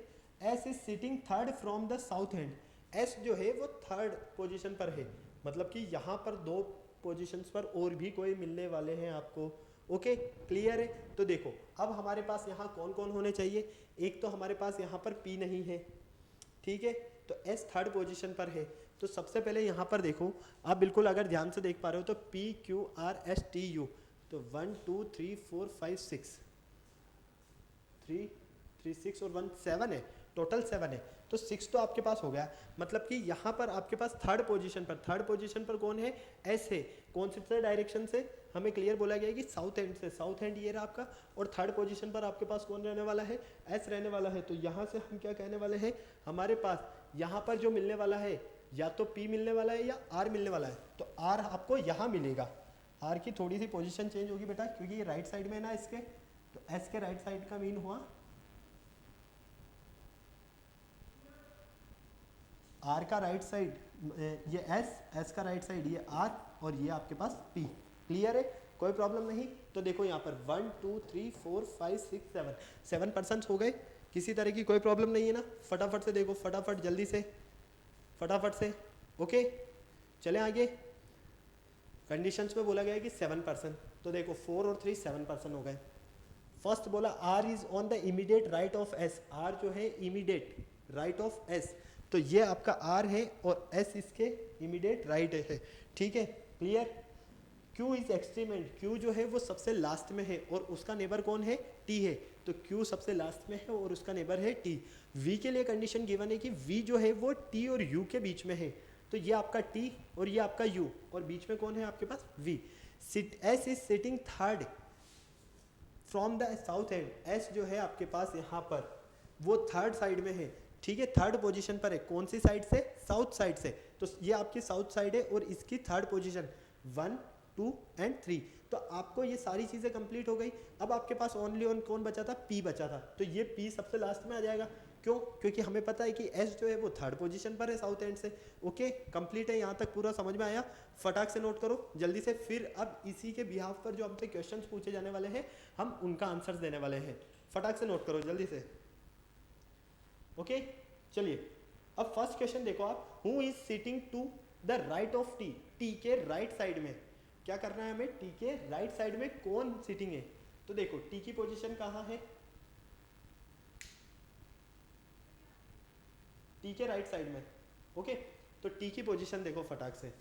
S is sitting third from the south and. S जो है वो थर्ड पोजीशन पर है, मतलब कि यहाँ पर 2 पोजीशंस पर और भी कोई मिलने वाले हैं आपको। ओके, क्लियर है? तो देखो अब हमारे पास यहाँ कौन कौन होने चाहिए? एक तो हमारे पास यहाँ पर P नहीं है, ठीक है, तो S थर्ड पोजीशन पर है। तो सबसे पहले यहाँ पर देखो, आप बिल्कुल अगर ध्यान से देख पा रहे हो तो P Q R S T U, तो 1 2 3 4 5 6 3 3 6 और 1 7 है, टोटल 7 है। तो 6 तो आपके पास हो गया, मतलब कि यहाँ पर आपके पास थर्ड पोजीशन पर कौन है, एस है। कौन से डायरेक्शन से, हमें क्लियर बोला गया है कि साउथ एंड से, साउथ एंड ये रहा आपका, और थर्ड पोजीशन पर आपके पास कौन रहने वाला है, एस रहने वाला है। तो यहाँ से हम क्या कहने वाले हैं, हमारे पास यहाँ पर जो मिलने वाला है या तो P मिलने वाला है या R मिलने वाला है। तो R आपको यहाँ मिलेगा, R की थोड़ी सी पोजीशन चेंज होगी बेटा, क्योंकि ये राइट साइड में है ना इसके, तो S के राइट साइड का मीन हुआ R का राइट साइड, ये S का राइट साइड ये R, और ये आपके पास P। क्लियर है, कोई प्रॉब्लम नहीं। तो देखो यहाँ पर 1 2 3 4 5 6 7% हो गए, किसी तरह की कोई प्रॉब्लम नहीं है ना। फटाफट से देखो, फटाफट जल्दी से, फटाफट से। ओके चले आगे। कंडीशंस में बोला गया है कि 7%, तो देखो 4 और 3 7% हो गए। फर्स्ट बोला R is on the immediate right of S, R जो है इमीडिएट राइट ऑफ S, तो ये आपका R है और S इसके इमीडिएट राइट है। ठीक है, clear. Q is extreme and, Q जो है वो सबसे लास्ट में है और उसका नेबर कौन है, T है। तो Q सबसे लास्ट में है और उसका नेबर है T। V के लिए कंडीशन गिवन है कि V जो है वो T और U के बीच में है, तो ये आपका T और ये आपका U, और बीच में कौन है आपके पास, V। S is sitting third from the south and, S जो है आपके पास यहाँ पर वो थर्ड साइड में है। ठीक है, थर्ड पोजीशन पर है, कौन सी साइड से, साउथ साइड से। तो ये आपकी साउथ साइड है और इसकी थर्ड पोजीशन 1 2 एंड 3। तो आपको ये सारी चीज़ें कंप्लीट हो गई। अब आपके पास ओनली ऑन कौन बचा था, P बचा था, तो ये P सबसे लास्ट में आ जाएगा। क्यों, क्योंकि हमें पता है कि S जो है वो थर्ड पोजीशन पर है साउथ एंड से। ओके, कंप्लीट है, यहाँ तक पूरा समझ में आया। फटाक से नोट करो जल्दी से। फिर अब इसी के बिहाफ पर जो हमसे क्वेश्चंस पूछे जाने वाले हैं, हम उनका आंसर्स देने वाले हैं। फटाक से नोट करो जल्दी से। ओके चलिए, अब फर्स्ट क्वेश्चन देखो आप, who is sitting to the right of T, T के राइट साइड में। क्या करना है हमें, T के राइट साइड में कौन सिटिंग है। तो देखो T की पोजीशन कहाँ है, T के राइट साइड में। ओके, तो T की पोजीशन देखो फटाक से,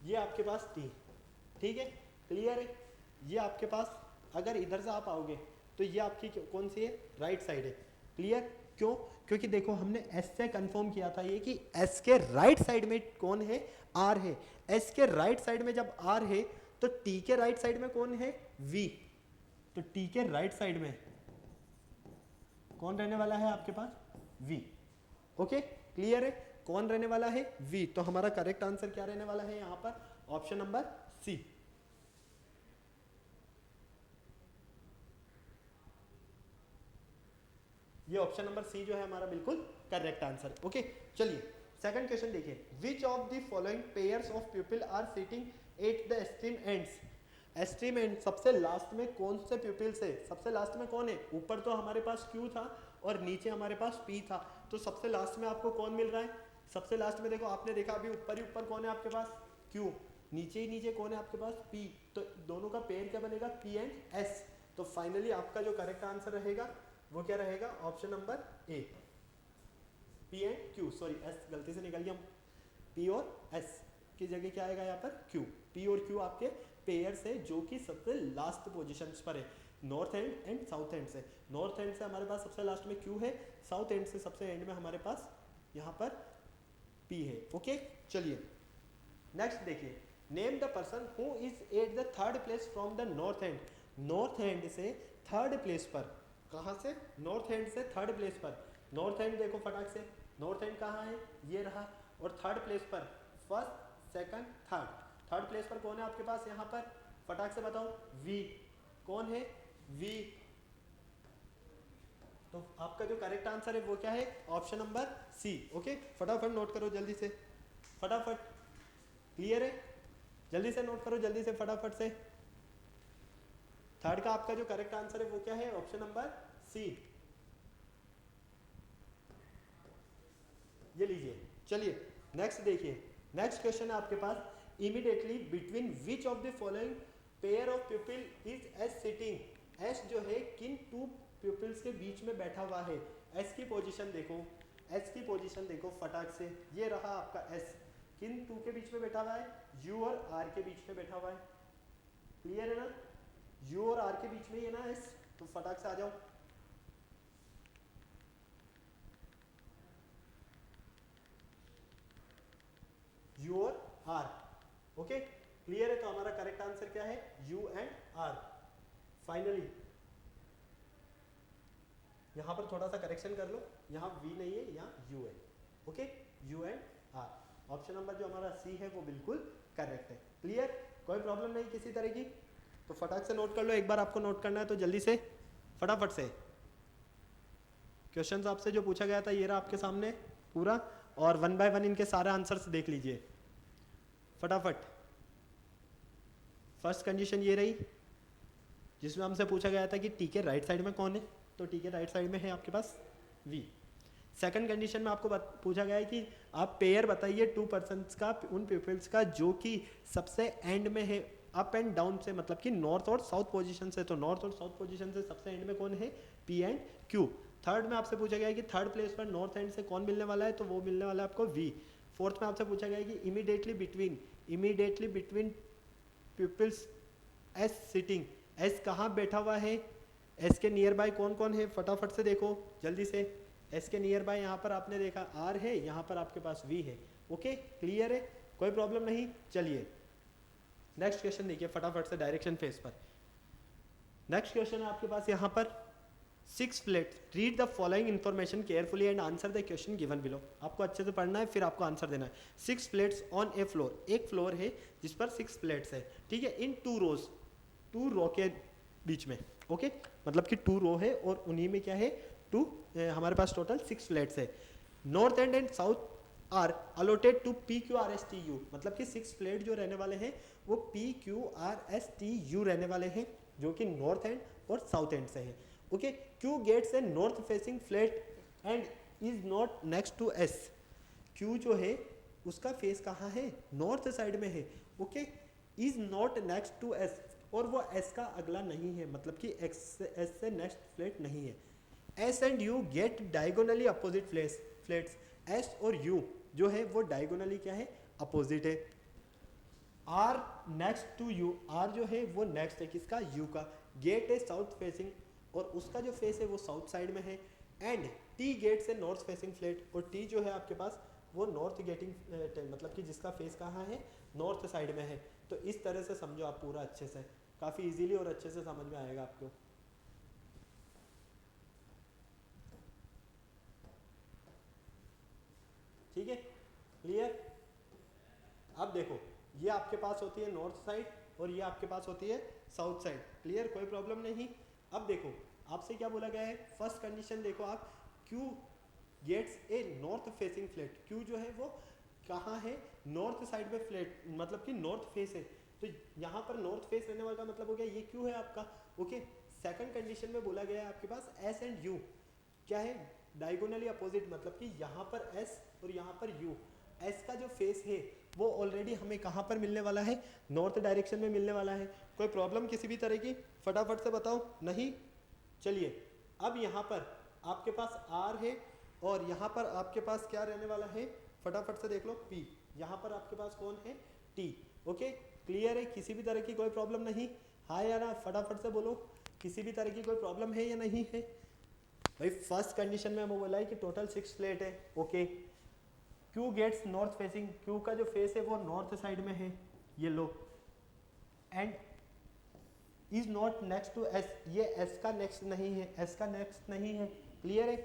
ये आपके पास T। ठीक है, क्लियर है। ये आपके पास अगर इधर से आप आओगे तो ये आपकी कौन सी है, राइट साइड है। क्लियर, क्यों, क्योंकि देखो हमने S से कंफर्म किया था ये कि S के राइट साइड में कौन है, R है। S के राइट साइड में जब R है तो T के राइट साइड में कौन है, V। तो T के राइट साइड में कौन रहने वाला है आपके पास, V। ओके, क्लियर है, कौन रहने वाला है, V। तो हमारा करेक्ट आंसर क्या रहने वाला है यहाँ पर, ऑप्शन नंबर C। ये ऑप्शन नंबर C जो है हमारा बिल्कुल करेक्ट आंसर। ओके चलिए, सेकंड क्वेश्चन देखिए, which of the following pairs of people are sitting at the extreme ends. Extreme end सबसे लास्ट में कौन से पीपल्स है, सबसे लास्ट में कौन है, ऊपर तो हमारे पास Q था और नीचे हमारे पास P था, तो सबसे लास्ट में आपको कौन मिल रहा है, सबसे लास्ट में देखो आपने देखा अभी ऊपर ही ऊपर कौन है आपके पास, Q, नीचे ही नीचे कौन है आपके पास, P। तो दोनों का पेयर क्या बनेगा, P एंड S। तो फाइनली आपका जो करेक्ट आंसर रहेगा वो क्या रहेगा, option number A, P and Q। Sorry S गलती से निकल गया, P और S की जगह क्या आएगा यहाँ पर, Q। P और Q आपके पेयर से जो कि सबसे लास्ट पोजीशंस पर है, north and and south end से। नॉर्थ एंड से हमारे पास सबसे लास्ट में Q है, साउथ एंड से सबसे एंड में हमारे पास यहाँ पर P है। ओके चलिए नेक्स्ट देखिए, name the person who is at the third place from the north and. North and से थर्ड प्लेस पर, कहाँ से, नॉर्थ एंड से थर्ड प्लेस पर। नॉर्थ एंड देखो फटाक से, नॉर्थ एंड कहाँ है, ये रहा, और थर्ड प्लेस पर first second third, third place पर कौन है आपके पास यहाँ पर, फटाक से बताओ, V। कौन है, V। तो आपका जो करेक्ट आंसर है वो क्या है, ऑप्शन नंबर C। ओके फटाफट नोट करो जल्दी से, फटाफट, क्लियर है, जल्दी से नोट करो जल्दी से फटाफट से। थर्ड का आपका जो करेक्ट आंसर है वो क्या है, ऑप्शन नंबर C। ये लीजिए, चलिए नेक्स्ट देखिए, नेक्स्ट क्वेश्चन है आपके पास, immediately between which of the following pair of people is S sitting. S जो है किन टू पीपल्स के बीच में बैठा हुआ है। एस की पोजीशन देखो, एस की पोजीशन देखो फटाक से, ये रहा आपका एस, किन टू के बीच में बैठा हुआ है, यू और आर के बीच में बैठा हुआ है। क्लियर है ना, यू और आर के बीच में ही है ना एस, तो फटाक से आ जाओ, U और R। ओके क्लियर है? तो हमारा करेक्ट आंसर क्या है? U and R। फाइनली यहां पर थोड़ा सा करेक्शन कर लो, यहाँ V नहीं है, यहाँ U है। Okay U and R। Option number जो हमारा C है वो बिल्कुल करेक्ट है। क्लियर? कोई प्रॉब्लम नहीं किसी तरह की? तो फटाक से नोट कर लो, एक बार आपको नोट करना है तो जल्दी से फटाफट से। क्वेश्चंस आपसे जो पूछा गया था ये रहा आपके सामने पूरा, और 1 बाय 1 इनके सारे आंसर्स देख लीजिए फटाफट। फर्स्ट कंडीशन ये रही जिसमें हमसे पूछा गया था कि टी के राइट साइड में कौन है, तो टी के राइट साइड में है आपके पास V। सेकंड कंडीशन में आपको पूछा गया है कि आप पेयर बताइए 2 पर्सन्स का, उन पीपल्स का जो कि सबसे एंड में है, अप एंड डाउन से, मतलब कि नॉर्थ और साउथ पोजीशन से। तो नॉर्थ और साउथ पोजीशन से सबसे एंड में कौन है? P and Q। थर्ड में आपसे पूछा गया है कि थर्ड प्लेस पर नॉर्थ एंड से कौन मिलने वाला है, तो वो मिलने वाला है आपको V। फोर्थ में आपसे पूछा गया है कि immediately between peoples S sitting, S कहाँ बैठा हुआ है, एस के नियर बाय कौन कौन है, फटाफट से देखो जल्दी से। एस के नियर बाय यहाँ पर आपने देखा आर है, यहाँ पर आपके पास वी है। ओके क्लियर है? कोई प्रॉब्लम नहीं? चलिए नेक्स्ट क्वेश्चन देखिए फटाफट से डायरेक्शन फेस पर। नेक्स्ट क्वेश्चन है आपके पास यहाँ पर 6 plates, read the following information carefully and answer the question given below. आपको अच्छे से पढ़ना है फिर आपको आंसर देना है। 6 प्लेट्स ऑन ए फ्लोर, एक फ्लोर है जिस पर 6 प्लेट्स है, ठीक है, इन 2 रोज, 2 रो के बीच में। ओके मतलब कि 2 रो है और उन्हीं में क्या है 2, हमारे पास टोटल 6 फ्लैट्स है। North and south are allotted to PQRSTU, मतलब कि 6 फ्लैट जो रहने वाले हैं वो PQRSTU रहने वाले हैं, जो कि नॉर्थ एंड और साउथ एंड से हैं। Okay Q gets a north facing flat and is not next to S। Q जो है उसका फेस कहाँ है? नॉर्थ साइड में है। Okay is not next to S, और वो S का अगला नहीं है, मतलब कि S से नेक्स्ट फ्लैट नहीं है। S and U get diagonally opposite flats. S और U जो है वो डायगोनली क्या है? अपोजिट है। R next to U, R जो है वो नेक्स्ट है किसका? U का। गेट है साउथ फेसिंग और उसका जो फेस है वो साउथ साइड में है। एंड T गेट्स है नॉर्थ फेसिंग फ्लैट, और T जो है आपके पास वो नॉर्थ गेटिंग, मतलब कि जिसका फेस कहाँ है? नॉर्थ साइड में है। तो इस तरह से समझो आप पूरा अच्छे से, काफ़ी इजीली और अच्छे से समझ में आएगा आपको। ठीक है क्लियर? अब देखो ये आपके पास होती है नॉर्थ साइड और ये आपके पास होती है साउथ साइड। क्लियर? कोई प्रॉब्लम नहीं? अब देखो आपसे क्या बोला गया है, फर्स्ट कंडीशन देखो आप, Q gets a north facing flat. Q जो है वो कहाँ है? नॉर्थ साइड में फ्लैट, मतलब कि नॉर्थ फेस है। तो यहाँ पर नॉर्थ फेस रहने वाला का मतलब हो गया ये Q है आपका। ओके सेकंड कंडीशन में बोला गया है आपके पास S एंड U क्या है? डायगोनली अपोजिट, मतलब कि यहाँ पर S और यहाँ पर U। S का जो फेस है वो ऑलरेडी हमें कहाँ पर मिलने वाला है? नॉर्थ डायरेक्शन में मिलने वाला है। कोई प्रॉब्लम किसी भी तरह की? फटाफट से बताओ। नहीं? चलिए अब यहाँ पर आपके पास R है और यहाँ पर आपके पास क्या रहने वाला है? फटाफट से देख लो P। यहाँ पर आपके पास कौन है? T। ओके क्लियर है? किसी भी तरह की कोई प्रॉब्लम नहीं? हाँ या ना? फटाफट से बोलो किसी भी तरह की कोई प्रॉब्लम है या नहीं है? भाई फर्स्ट कंडीशन में हमें बोला है कि टोटल 6 फ्लैट है। Okay Q gets north facing, Q का जो फेस है वो नॉर्थ साइड में है, ये लो। And is not next to S, ये S का नेक्स्ट नहीं है, S का नेक्स्ट नहीं है। क्लियर है?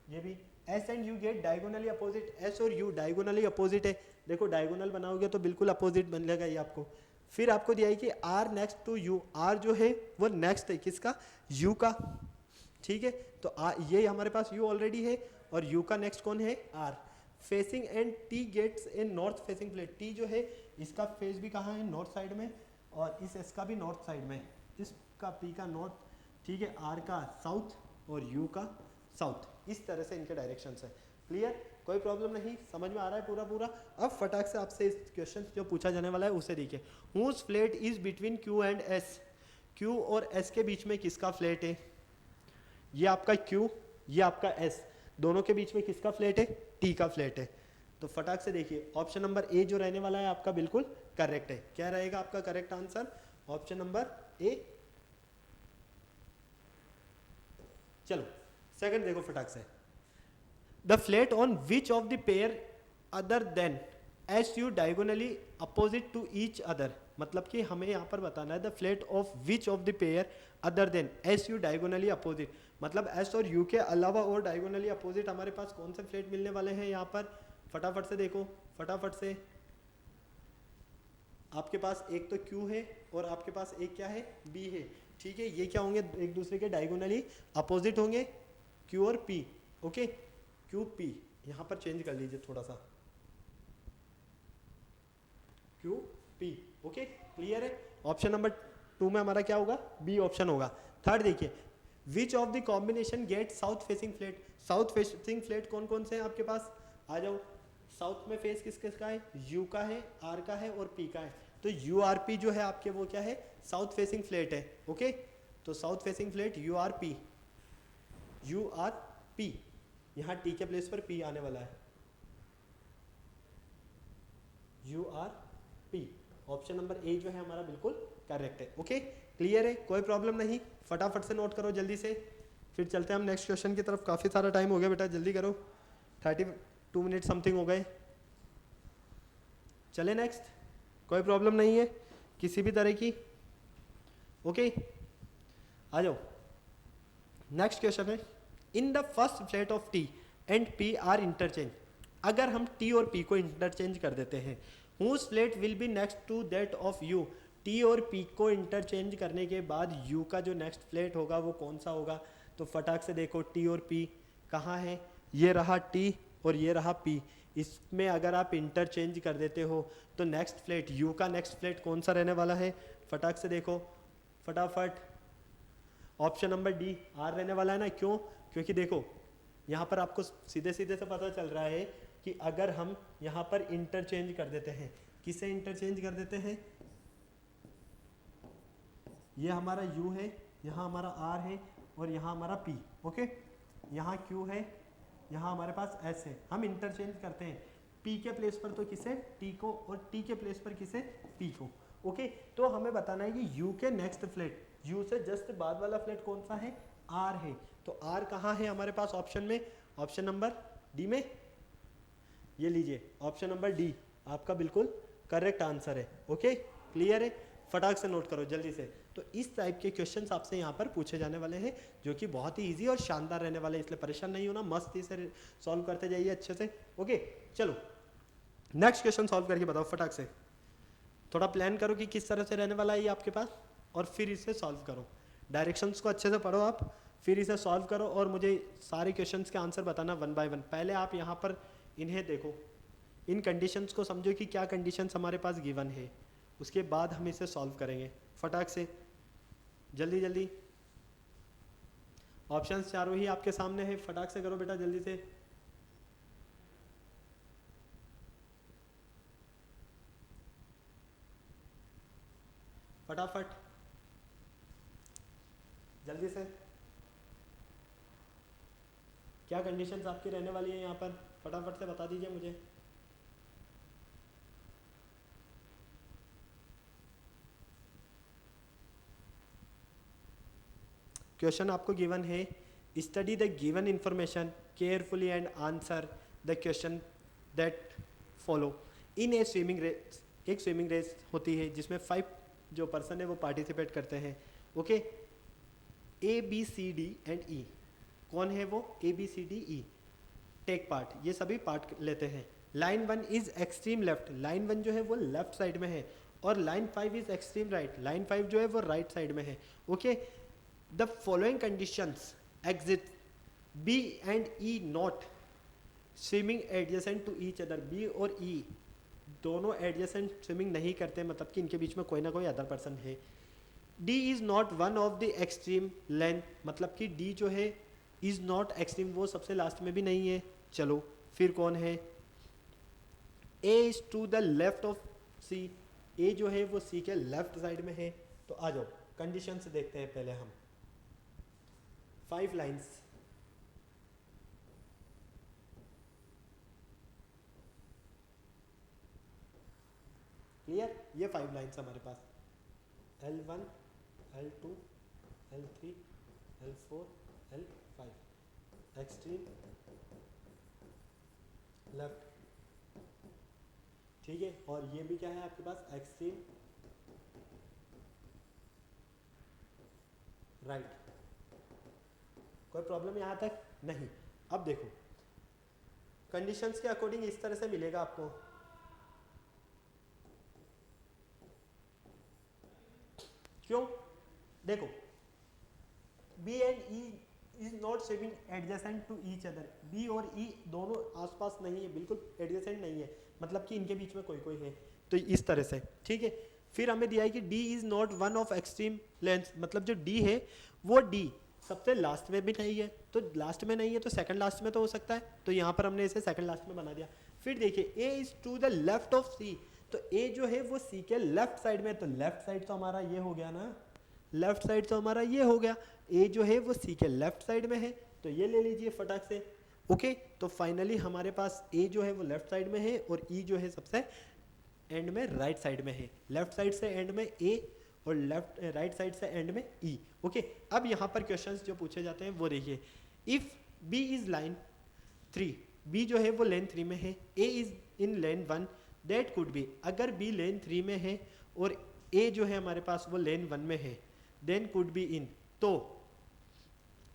ये भी S and U get diagonally opposite. S और U डायगोनली अपोजिट है। देखो डायगोनल बनाओगे तो बिल्कुल अपोजिट बनेगा ये आपको। फिर आपको दिया है कि R next to U, R जो है वो नेक्स्ट है किसका? U का। ठीक है तो ये हमारे पास U ऑलरेडी है और U का नेक्स्ट कौन है? R। Facing and T gets in north facing flat. T जो है इसका फेस भी कहाँ है? नॉर्थ साइड में, और इस S का भी नॉर्थ साइड में, इसका P का नॉर्थ, ठीक है, R का साउथ और U का साउथ। इस तरह से इनके डायरेक्शन है। क्लियर? कोई प्रॉब्लम नहीं? समझ में आ रहा है पूरा पूरा? अब फटाक से आपसे इस क्वेश्चन जो पूछा जाने वाला है उसे देखिए। Whose flat is between Q and S, Q और S के बीच में किसका फ्लैट है? ये आपका Q, ये आपका S, दोनों के बीच में किसका फ्लैट है? T का फ्लैट है। तो फटाक से देखिए ऑप्शन नंबर ए जो रहने वाला है आपका बिल्कुल करेक्ट है। क्या रहेगा आपका correct answer? Option number A. चलो सेकंड देखो फटाक से, the flat on which of the pair other than S U diagonally opposite to each other, मतलब कि हमें यहाँ पर बताना है the flat of which of the pair other than S U diagonally opposite, मतलब एस और यू के अलावा और डायगोनली अपोजिट हमारे पास कौन से फ्लैट मिलने वाले हैं यहाँ पर, फटाफट से देखो, फटाफट से। आपके पास एक तो Q है और आपके पास एक क्या है, B है, ठीक है। ये क्या होंगे, एक दूसरे के डायगोनली अपोजिट होंगे, Q और P, ओके, Q P, यहाँ पर चेंज कर लीजिए थोड़ा सा, Q P, ओके, क्लियर है। ऑप्शन नंबर 2 में हमारा क्या होगा, B ऑप्शन होगा। थर्ड देखिए, which of the combination get south facing flat, south facing flat कौन कौन से हैं आपके पास, आ जाओ। साउथ में फेस किस किस का है, U का है, R का है और P का है, तो URP जो है आपके वो क्या है, साउथ फेसिंग फ्लैट है, ओके। तो south facing flat URP, URP, यहाँ T के प्लेस पर P आने वाला है, URP, ऑप्शन नंबर ए जो है हमारा बिल्कुल करेक्ट है, ओके, क्लियर है, कोई प्रॉब्लम नहीं। फटाफट से नोट करो जल्दी से, फिर चलते हैं हम नेक्स्ट क्वेश्चन की तरफ। काफ़ी सारा टाइम हो गया बेटा, जल्दी करो, 32 मिनट समथिंग हो गए। चले नेक्स्ट, कोई प्रॉब्लम नहीं है किसी भी तरह की, ओके, आ जाओ। नेक्स्ट क्वेश्चन है, in the first flat of T and P R interchange, अगर हम टी और पी को इंटरचेंज कर देते हैं, whose flat will be next to that of U, T और पी को इंटरचेंज करने के बाद यू का जो नेक्स्ट फ्लैट होगा वो कौन सा होगा। तो फटाक से देखो, टी और पी कहाँ है, ये रहा टी और ये रहा पी, इसमें अगर आप इंटरचेंज कर देते हो तो नेक्स्ट फ्लैट, यू का नेक्स्ट फ्लैट कौन सा रहने वाला है, फटाक से देखो, फटाफट, ऑप्शन नंबर डी आर रहने वाला है ना। क्यों, क्योंकि देखो यहाँ पर आपको सीधे सीधे से पता चल रहा है कि अगर हम यहाँ पर इंटरचेंज कर देते हैं, किसे इंटरचेंज कर देते हैं, ये हमारा U है, यहाँ हमारा R है और यहाँ हमारा P, ओके, यहाँ Q है, यहाँ हमारे पास S है, हम इंटरचेंज करते हैं P के प्लेस पर तो किसे, T को, और T के प्लेस पर किसे, P को, ओके। तो हमें बताना है कि U के नेक्स्ट फ्लैट, U से जस्ट बाद वाला फ्लैट कौन सा है, R है, तो R कहाँ है हमारे पास ऑप्शन में, ऑप्शन नंबर डी में, ये लीजिए ऑप्शन नंबर डी आपका बिल्कुल करेक्ट आंसर है, ओके, क्लियर है, फटाक से नोट करो जल्दी से। तो इस टाइप के क्वेश्चंस आपसे यहाँ पर पूछे जाने वाले हैं जो कि बहुत ही इजी और शानदार रहने वाले हैं, इसलिए परेशान नहीं होना, मस्ती से सॉल्व करते जाइए अच्छे से, ओके। चलो नेक्स्ट क्वेश्चन सॉल्व करके बताओ फटाक से, थोड़ा प्लान करो कि किस तरह से रहने वाला है ये आपके पास, और फिर इसे सॉल्व करो, डायरेक्शंस को अच्छे से पढ़ो आप, फिर इसे सॉल्व करो और मुझे सारे क्वेश्चंस के आंसर बताना 1 बाय 1। पहले आप यहाँ पर इन्हें देखो, इन कंडीशंस को समझो कि क्या कंडीशंस हमारे पास गिवन है, उसके बाद हम इसे सॉल्व करेंगे फटाक से, जल्दी जल्दी। ऑप्शंस चारों ही आपके सामने है, फटाक से करो बेटा जल्दी से। फटाफट जल्दी से, क्या कंडीशंस आपकी रहने वाली है यहाँ पर, फटाफट से बता दीजिए मुझे। क्वेश्चन आपको गिवन है, study the given information carefully and answer the question that follow in a swimming race. एक स्विमिंग रेस होती है जिसमें 5 जो पर्सन है वो पार्टिसिपेट करते हैं, ओके। ABCD एंड E, कौन है वो, ABCDE टेक पार्ट, ये सभी पार्ट लेते हैं। Line 1 is extreme left, line 1 जो है वो लेफ्ट साइड में है, और line 5 is extreme right, line 5 जो है वो राइट साइड में है, okay. The following conditions exit, B and E not swimming adjacent to each other, B और E दोनों एडजेसेंट स्विमिंग नहीं करते, मतलब कि इनके बीच में कोई ना कोई अदर पर्सन है। D is not one of the extreme length, मतलब कि D जो है इज नॉट एक्सट्रीम, वो सबसे लास्ट में भी नहीं है। चलो फिर कौन है, A is to the left of C, A जो है वो C के लेफ्ट साइड में है। तो आ जाओ कंडीशन से देखते हैं पहले हम, 5 लाइन्स, क्लियर, ये 5 लाइन्स हमारे पास, L1 L2 L3 L4 L5, extreme left, ठीक है, और ये भी क्या है आपके पास एक्सट्रीम राइट। कोई प्रॉब्लम यहाँ तक नहीं। अब देखो कंडीशंस के अकॉर्डिंग इस तरह से मिलेगा आपको, क्यों? देखो B and E is not swimming adjacent to each other, B और ई दोनों आसपास नहीं है, बिल्कुल एडजेसेंट नहीं है, मतलब कि इनके बीच में कोई कोई है, तो इस तरह से, ठीक है। फिर हमें दिया है कि D is not one of extreme length, मतलब जो डी है वो डी सबसे लास्ट में भी नहीं है, तो लास्ट में नहीं है तो सेकंड लास्ट में तो हो सकता है, तो यहाँ पर हमने इसे सेकंड लास्ट में बना दिया। फिर देखिए A is to the left of C, तो ए जो है वो सी के लेफ्ट साइड में, तो लेफ्ट साइड तो हमारा ये हो गया ना, लेफ्ट साइड तो हमारा ये हो गया, ए जो है वो सी के लेफ्ट साइड में है, तो ये ले लीजिए फटाक से। ओके, तो फाइनली हमारे पास ए जो है वो लेफ्ट साइड में है और ई जो है सबसे एंड में राइट साइड में है, लेफ्ट साइड से एंड में ए और लेफ्ट राइट साइड से एंड में ई। ओके, अब यहाँ पर क्वेश्चंस जो पूछे जाते हैं वो देखिए, if B is line 3, B जो है वो लेन 3 में है, A is in lane 1, that could be, अगर बी लेन 3 में है और ए जो है हमारे पास वो लेन 1 में है, देन कुड बी इन, तो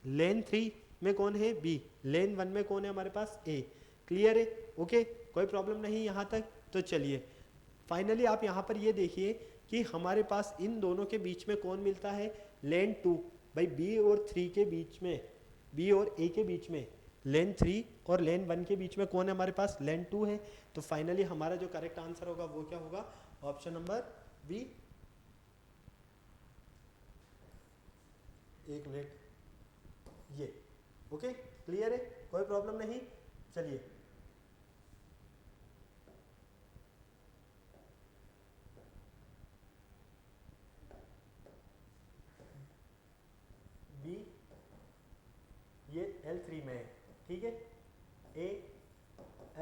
लेन 3 में कौन है? बी, लेन 1 में कौन है हमारे पास? ए। क्लियर है? ओके, कोई प्रॉब्लम नहीं यहाँ तक। तो चलिए फाइनली आप यहाँ पर ये देखिए कि हमारे पास इन दोनों के बीच में कौन मिलता है? लेन 2, भाई बी और 3 के बीच में, बी और ए के बीच में लेन 3 और लेन 1 के बीच में कौन है हमारे पास? लेन 2 है। तो फाइनली हमारा जो करेक्ट आंसर होगा वो क्या होगा? Option number B. एक मिनट, ये। ओके, क्लियर है? कोई प्रॉब्लम नहीं। चलिए बी ये L3 में है, ठीक है, ए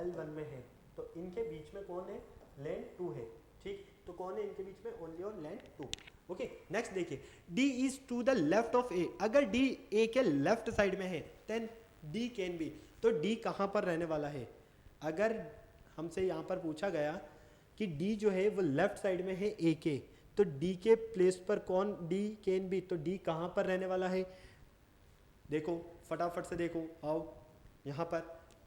L1 में है, तो इनके बीच में कौन है? लेन 2 है, ठीक। तो कौन है इनके बीच में? ओनली और लेन 2। ओके, नेक्स्ट देखिए, D is to the left of A, अगर D A के लेफ्ट साइड में है देन D कैन बी, तो D कहाँ पर रहने वाला है? अगर हमसे यहाँ पर पूछा गया कि D जो है वो लेफ्ट साइड में है A के, तो D के प्लेस पर कौन D कैन बी, तो D कहाँ पर रहने वाला है? देखो फटाफट से देखो, आओ यहाँ पर,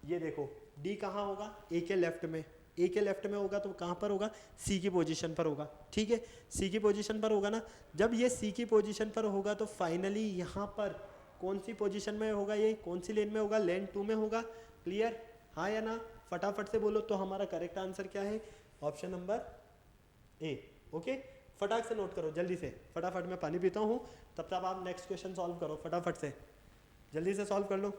ये देखो D कहाँ होगा? A के लेफ्ट में, ए के लेफ्ट में होगा तो कहाँ पर होगा? सी की पोजीशन पर होगा, ठीक है, सी की पोजीशन पर होगा ना। जब ये सी की पोजीशन पर होगा तो फाइनली यहाँ पर कौन सी पोजीशन में होगा? ये कौन सी लेन में होगा? लेन 2 में होगा। क्लियर? हाँ या ना? फटाफट से बोलो। तो हमारा करेक्ट आंसर क्या है? ऑप्शन नंबर ए। ओके, फटाक से नोट करो जल्दी से, फटाफट मैं पानी पीता हूँ, तब तक आप नेक्स्ट क्वेश्चन सॉल्व करो, फटाफट से जल्दी से सॉल्व कर लो।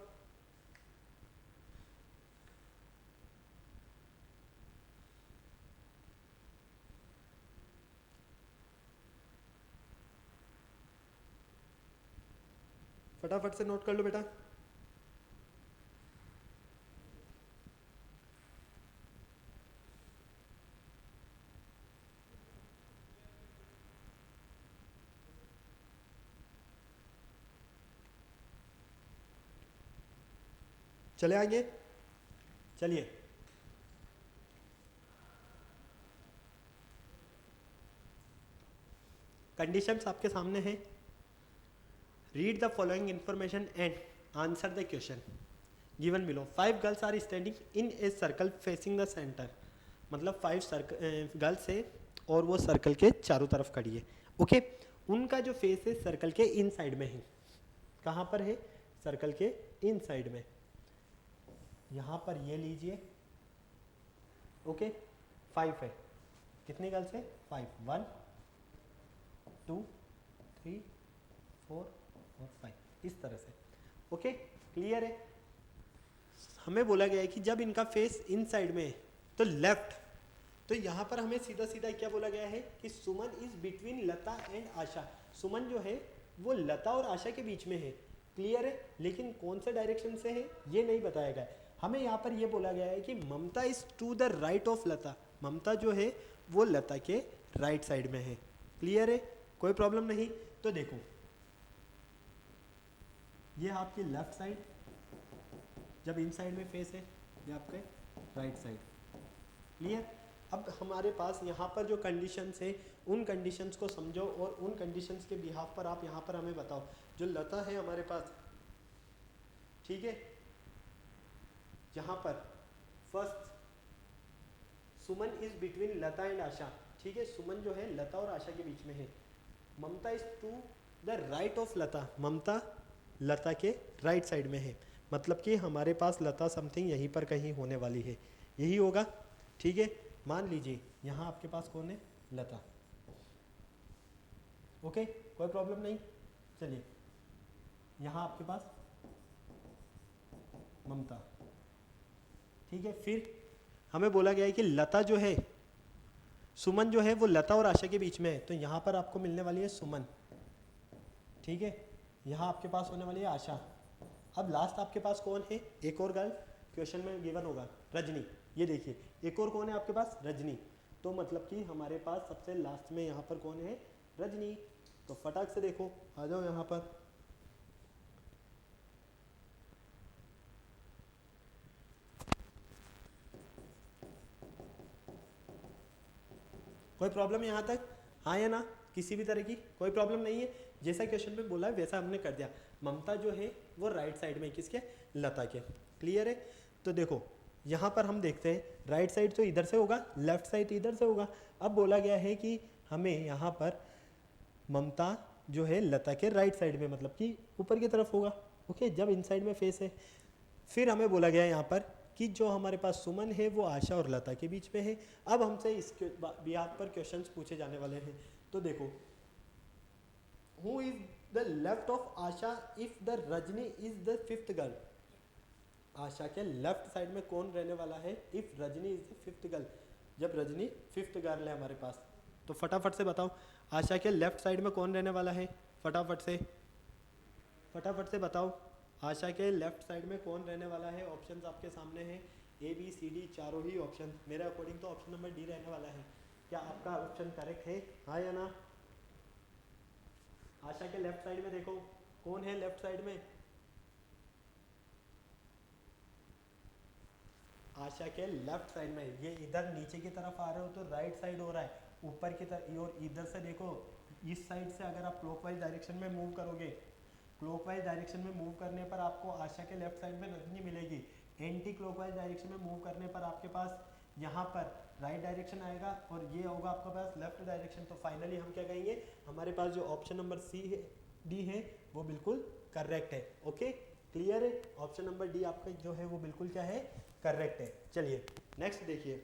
फटाफट से नोट कर लो बेटा। चले आगे, चलिए कंडीशंस आपके सामने हैं। Read the following information and answer the question given below. 5 girls are standing in a circle facing the centre, मतलब 5 गर्ल्स है और वो सर्कल के चारों तरफ खड़ी है। ओके, उनका जो फेस है सर्कल के इन साइड में है। कहाँ पर है? सर्कल के इन साइड में। यहाँ पर ये लीजिए। ओके, 5 है। कितनी गर्ल्स है? 5, 1 2 3 4 और 5, इस तरह से। ओके, क्लियर है? हमें बोला गया है कि जब इनका फेस इन साइड में है तो लेफ्ट, तो यहाँ पर हमें सीधा सीधा क्या बोला गया है कि सुमन इज बिटवीन लता एंड आशा। सुमन जो है वो लता और आशा के बीच में है। क्लियर है? लेकिन कौन से डायरेक्शन से है ये नहीं बताया गया है। हमें यहाँ पर ये बोला गया है कि Mamta is to the right of Lata, Mamta जो है वो लता के राइट साइड में है। क्लियर है? कोई प्रॉब्लम नहीं। तो देखो ये आपकी लेफ्ट साइड, जब इन साइड में फेस है, ये आपके राइट साइड। क्लियर? अब हमारे पास यहाँ पर जो कंडीशंस है उन कंडीशंस को समझो और उन कंडीशंस के बिहाफ पर आप यहाँ पर हमें बताओ। जो लता है हमारे पास, ठीक है, यहाँ पर first Suman is between Lata and Asha, ठीक है, सुमन जो है लता और आशा के बीच में है। Mamta is to the right of Lata, Mamta Lata के राइट साइड में है, मतलब कि हमारे पास लता समथिंग यहीं पर कहीं होने वाली है, यही होगा, ठीक है। मान लीजिए यहाँ आपके पास कौन है, लता, ओके, कोई प्रॉब्लम नहीं। चलिए यहाँ आपके पास ममता, ठीक है। फिर हमें बोला गया है कि लता जो है, सुमन जो है वो लता और आशा के बीच में है, तो यहाँ पर आपको मिलने वाली है सुमन, ठीक है। यहाँ आपके पास होने वाली है आशा। अब लास्ट आपके पास कौन है, एक और गर्ल क्वेश्चन में गिवन होगा, रजनी। ये देखिए एक और कौन है आपके पास, रजनी। तो मतलब कि हमारे पास सबसे लास्ट में यहाँ पर कौन है, रजनी। तो फटाक से देखो, आ जाओ यहाँ पर। कोई प्रॉब्लम यहाँ तक, हाँ या ना, किसी भी तरह की कोई प्रॉब्लम नहीं है। जैसा क्वेश्चन में बोला है वैसा हमने कर दिया। ममता जो है वो राइट साइड में, किसके, लता के, क्लियर है। तो देखो यहाँ पर हम देखते हैं राइट साइड तो इधर से होगा, लेफ्ट साइड इधर से होगा। अब बोला गया है कि हमें यहाँ पर ममता जो है लता के राइट साइड में, मतलब कि ऊपर की तरफ होगा, ओके, जब इन साइड में फेस है। फिर हमें बोला गया यहाँ पर कि जो हमारे पास सुमन है वो आशा और लता के बीच में है। अब हमसे इसके बिहाफ पर क्वेश्चंस पूछे जाने वाले हैं। तो देखो, who is the left of Asha if the Rajni is the fifth girl. Asha के लेफ्ट साइड में कौन रहने वाला है if Rajni is the fifth girl, जब रजनी फिफ्थ गर्ल है हमारे पास। तो फटाफट से बताओ आशा के लेफ्ट साइड में कौन रहने वाला है, फटाफट से बताओ आशा के लेफ्ट साइड में कौन रहने वाला है। ऑप्शंस आपके सामने हैं, ए बी सी डी, चारों ही ऑप्शन। मेरे अकॉर्डिंग तो ऑप्शन नंबर डी रहने वाला है। क्या आपका ऑप्शन करेक्ट है, हाँ या ना। आशा के लेफ्ट साइड में देखो कौन है लेफ्ट साइड में, आशा के लेफ्ट साइड में। ये इधर नीचे की तरफ आ रहे हो तो राइट साइड हो रहा है, ऊपर की तरफ। और इधर से देखो, इस साइड से अगर आप क्लॉकवाइज डायरेक्शन में मूव करोगे, क्लॉकवाइज डायरेक्शन में मूव करने पर आपको आशा के लेफ्ट साइड में रजनी मिलेगी। एंटी क्लॉकवाइज डायरेक्शन में मूव करने पर आपके पास यहाँ पर राइट डायरेक्शन आएगा और ये होगा आपके पास लेफ्ट डायरेक्शन। तो फाइनली हम क्या कहेंगे, हमारे पास जो ऑप्शन नंबर सी है, डी है, वो बिल्कुल करेक्ट है। ओके, क्लियर है। ऑप्शन नंबर डी आपका जो है वो बिल्कुल क्या है, करेक्ट है। चलिए नेक्स्ट देखिए,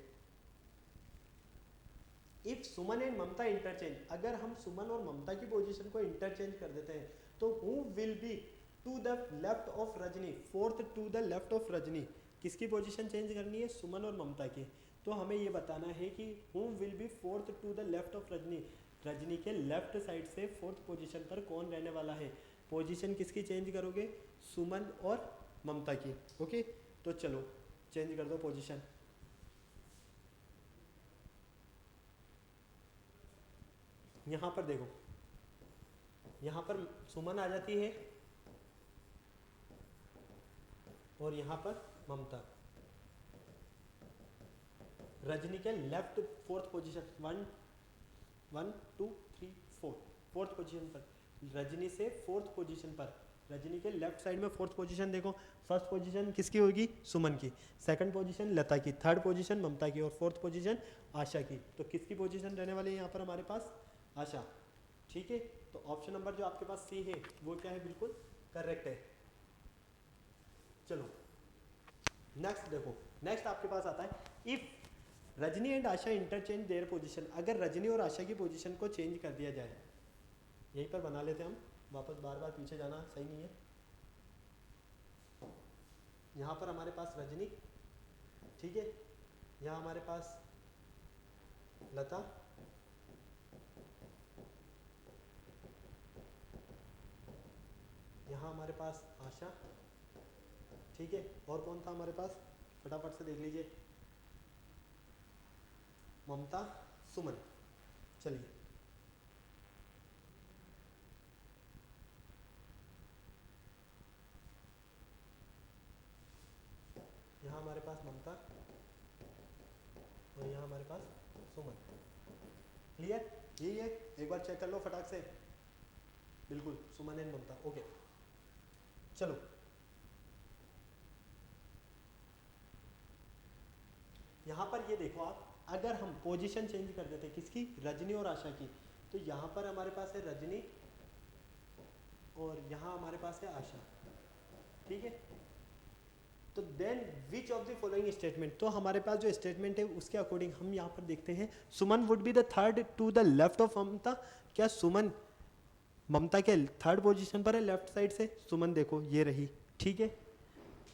if Suman and Mamta interchange, अगर हम सुमन और ममता की पोजीशन को इंटरचेंज कर देते हैं तो who will be to the left of Rajni, fourth to the left of Rajni. किसकी पोजीशन चेंज करनी है, सुमन और ममता की। तो हमें ये बताना है कि who will be fourth to the left of Rajni, Rajni के लेफ्ट साइड से फोर्थ पोजीशन पर कौन रहने वाला है। पोजीशन किसकी चेंज करोगे, सुमन और ममता की। ओके, तो चलो चेंज कर दो पोजीशन। यहाँ पर देखो, यहाँ पर सुमन आ जाती है और यहाँ पर ममता। रजनी के left fourth position, 1 1 2 3 4, fourth position पर, रजनी से फोर्थ पोजीशन पर, रजनी के लेफ्ट साइड में फोर्थ पोजीशन देखो। फर्स्ट पोजीशन किसकी होगी, सुमन की, सेकंड पोजीशन लता की, थर्ड पोजीशन ममता की और फोर्थ पोजीशन आशा की। तो किसकी पोजीशन रहने वाली है यहाँ पर हमारे पास, आशा। ठीक है, तो ऑप्शन नंबर जो आपके पास सी है वो क्या है, बिल्कुल करेक्ट है। चलो नेक्स्ट देखो, नेक्स्ट आपके पास आता है if Rajni and Asha interchange their position. अगर रजनी और आशा की पोजीशन को चेंज कर दिया जाए, यहीं पर बना लेते हैं हम, वापस बार बार पीछे जाना सही नहीं है। यहाँ पर हमारे पास रजनी, ठीक है, यहाँ हमारे पास लता, यहाँ हमारे पास आशा, ठीक है, और कौन था हमारे पास, फटाफट से देख लीजिए, ममता, सुमन। चलिए यहाँ हमारे पास ममता और यहाँ हमारे पास सुमन। क्लियर? यही है, एक बार चेक कर लो फटाक से। बिल्कुल, सुमन एंड ममता। ओके चलो, यहाँ पर ये देखो आप, अगर हम पोजीशन चेंज कर देते किसकी, रजनी और आशा की, तो यहाँ पर हमारे पास है रजनी और यहाँ हमारे पास है आशा, ठीक है। तो then which of the following statement, तो हमारे पास जो स्टेटमेंट है उसके अकॉर्डिंग हम यहाँ पर देखते हैं, Suman would be the third to the left of Mamta. क्या सुमन ममता के थर्ड पोजीशन पर है लेफ्ट साइड से? सुमन देखो ये रही, ठीक है,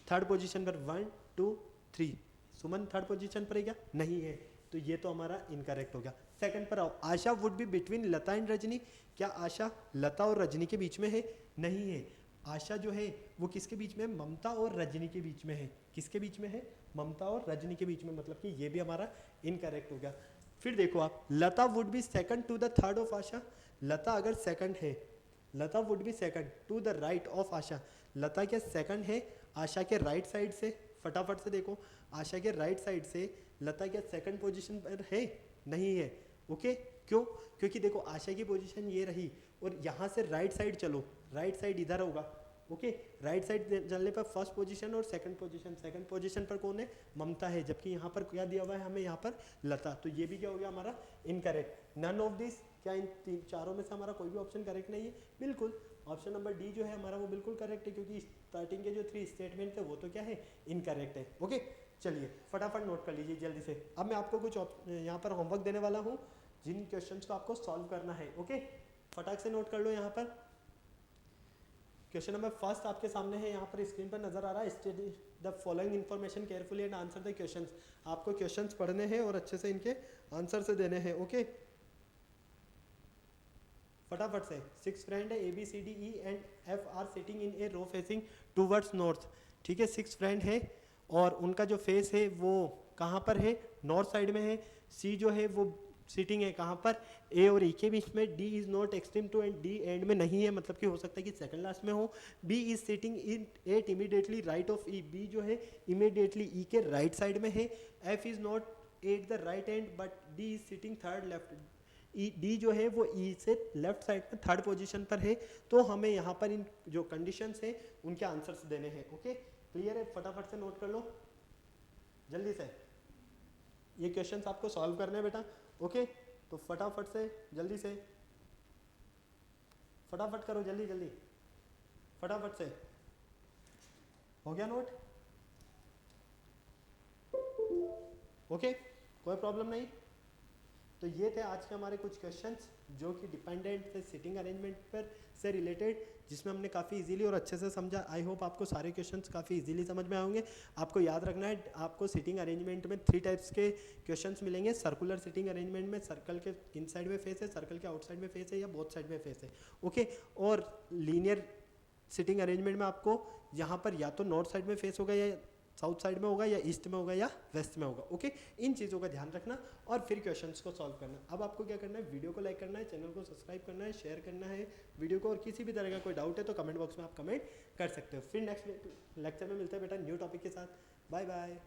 थर्ड पोजीशन पर 1 2 3, सुमन थर्ड पोजीशन पर है क्या? नहीं है, तो ये तो हमारा इनकरेक्ट हो गया। सेकंड पर आओ, Asha would be between Lata and Rajni. क्या आशा लता और रजनी के बीच में है? नहीं है, आशा जो है वो किसके बीच में है? ममता और रजनी के बीच में है। किसके बीच में है? ममता और रजनी के बीच में, मतलब कि ये भी हमारा इनकरेक्ट हो गया। फिर देखो आप, Lata would be second to the third of Asha. Lata अगर सेकंड है, Lata would be second to the right of Asha. Lata क्या सेकंड है आशा के राइट साइड से? फटाफट से देखो, आशा के राइट साइड से लता क्या सेकंड पोजीशन पर है? नहीं है। ओके, क्यों? क्योंकि देखो आशा की पोजीशन ये रही और यहाँ से राइट साइड चलो, राइट साइड इधर होगा। ओके, राइट साइड चलने पर फर्स्ट पोजीशन और सेकंड पोजीशन, सेकंड पोजीशन पर कौन है? ममता है, जबकि यहाँ पर क्या दिया हुआ है हमें? यहाँ पर लता। तो ये भी क्या हो गया हमारा? इनकरेक्ट। नन ऑफ दिस, क्या इन चारों में से हमारा कोई भी ऑप्शन करेक्ट नहीं है? बिल्कुल, ऑप्शन नंबर डी जो है हमारा वो बिल्कुल करेक्ट है, क्योंकि स्टार्टिंग के जो 3 स्टेटमेंट थे वो तो क्या है? इनकरेक्ट है। ओके, चलिए फटाफट नोट कर लीजिए जल्दी से। अब मैं आपको कुछ यहाँ पर होमवर्क देने वाला हूँ, जिन क्वेश्चंस को आपको सॉल्व करना है। ओके, फटाक से नोट कर लो। यहाँ पर क्वेश्चन नंबर फर्स्ट आपके सामने है, यहाँ पर स्क्रीन पर नजर आ रहा है। Study the following information carefully and answer the questions. आपको क्वेश्चंस पढ़ने हैं और अच्छे से इनके आंसर से देने हैं। ओके, फटाफट से। 6 फ्रेंड है, ABCDE and F are sitting in a row facing towards north. ठीक है, 6 फ्रेंड है और उनका जो फेस है वो कहाँ पर है? नॉर्थ साइड में है। C जो है वो सिटिंग है कहाँ पर? A और E के बीच में। D is not extreme to end D end में नहीं है, मतलब कि हो सकता है कि सेकंड लास्ट में हो। B is sitting in at immediately right of E। B जो है इमीडिएटली E के राइट साइड में है। F is not at the right end but D is sitting third left. D जो है वो ई से लेफ्ट साइड में थर्ड पोजीशन पर है। तो हमें यहाँ पर इन जो कंडीशंस है उनके आंसर्स देने हैं। ओके, क्लियर है? फटाफट से नोट कर लो जल्दी से, ये क्वेश्चंस आपको सॉल्व करने हैं बेटा। ओके, तो फटाफट से जल्दी से, फटाफट करो, जल्दी जल्दी, फटाफट से। हो गया नोट? ओके, कोई प्रॉब्लम नहीं। तो ये थे आज के हमारे कुछ क्वेश्चंस जो कि डिपेंडेंट थे सिटिंग अरेंजमेंट पर से रिलेटेड, जिसमें हमने काफ़ी इजीली और अच्छे से समझा। आई होप आपको सारे क्वेश्चंस काफ़ी इजीली समझ में आएंगे। आपको याद रखना है, आपको सिटिंग अरेंजमेंट में 3 टाइप्स के क्वेश्चंस मिलेंगे। सर्कुलर सिटिंग अरेंजमेंट में सर्कल के इनसाइड में फेस है, सर्कल के आउटसाइड में फेस है, या बोथ साइड में फेस है। ओके, और लीनियर सिटिंग अरेंजमेंट में आपको यहाँ पर या तो नॉर्थ साइड में फेस होगा, या साउथ साइड में होगा, या ईस्ट में होगा, या वेस्ट में होगा। ओके, इन चीज़ों का ध्यान रखना और फिर क्वेश्चंस को सॉल्व करना। अब आपको क्या करना है? वीडियो को लाइक करना है, चैनल को सब्सक्राइब करना है, शेयर करना है वीडियो को, और किसी भी तरह का कोई डाउट है तो कमेंट बॉक्स में आप कमेंट कर सकते हो। फिर नेक्स्ट लेक्चर में मिलते हैं बेटा न्यू टॉपिक के साथ। Bye bye.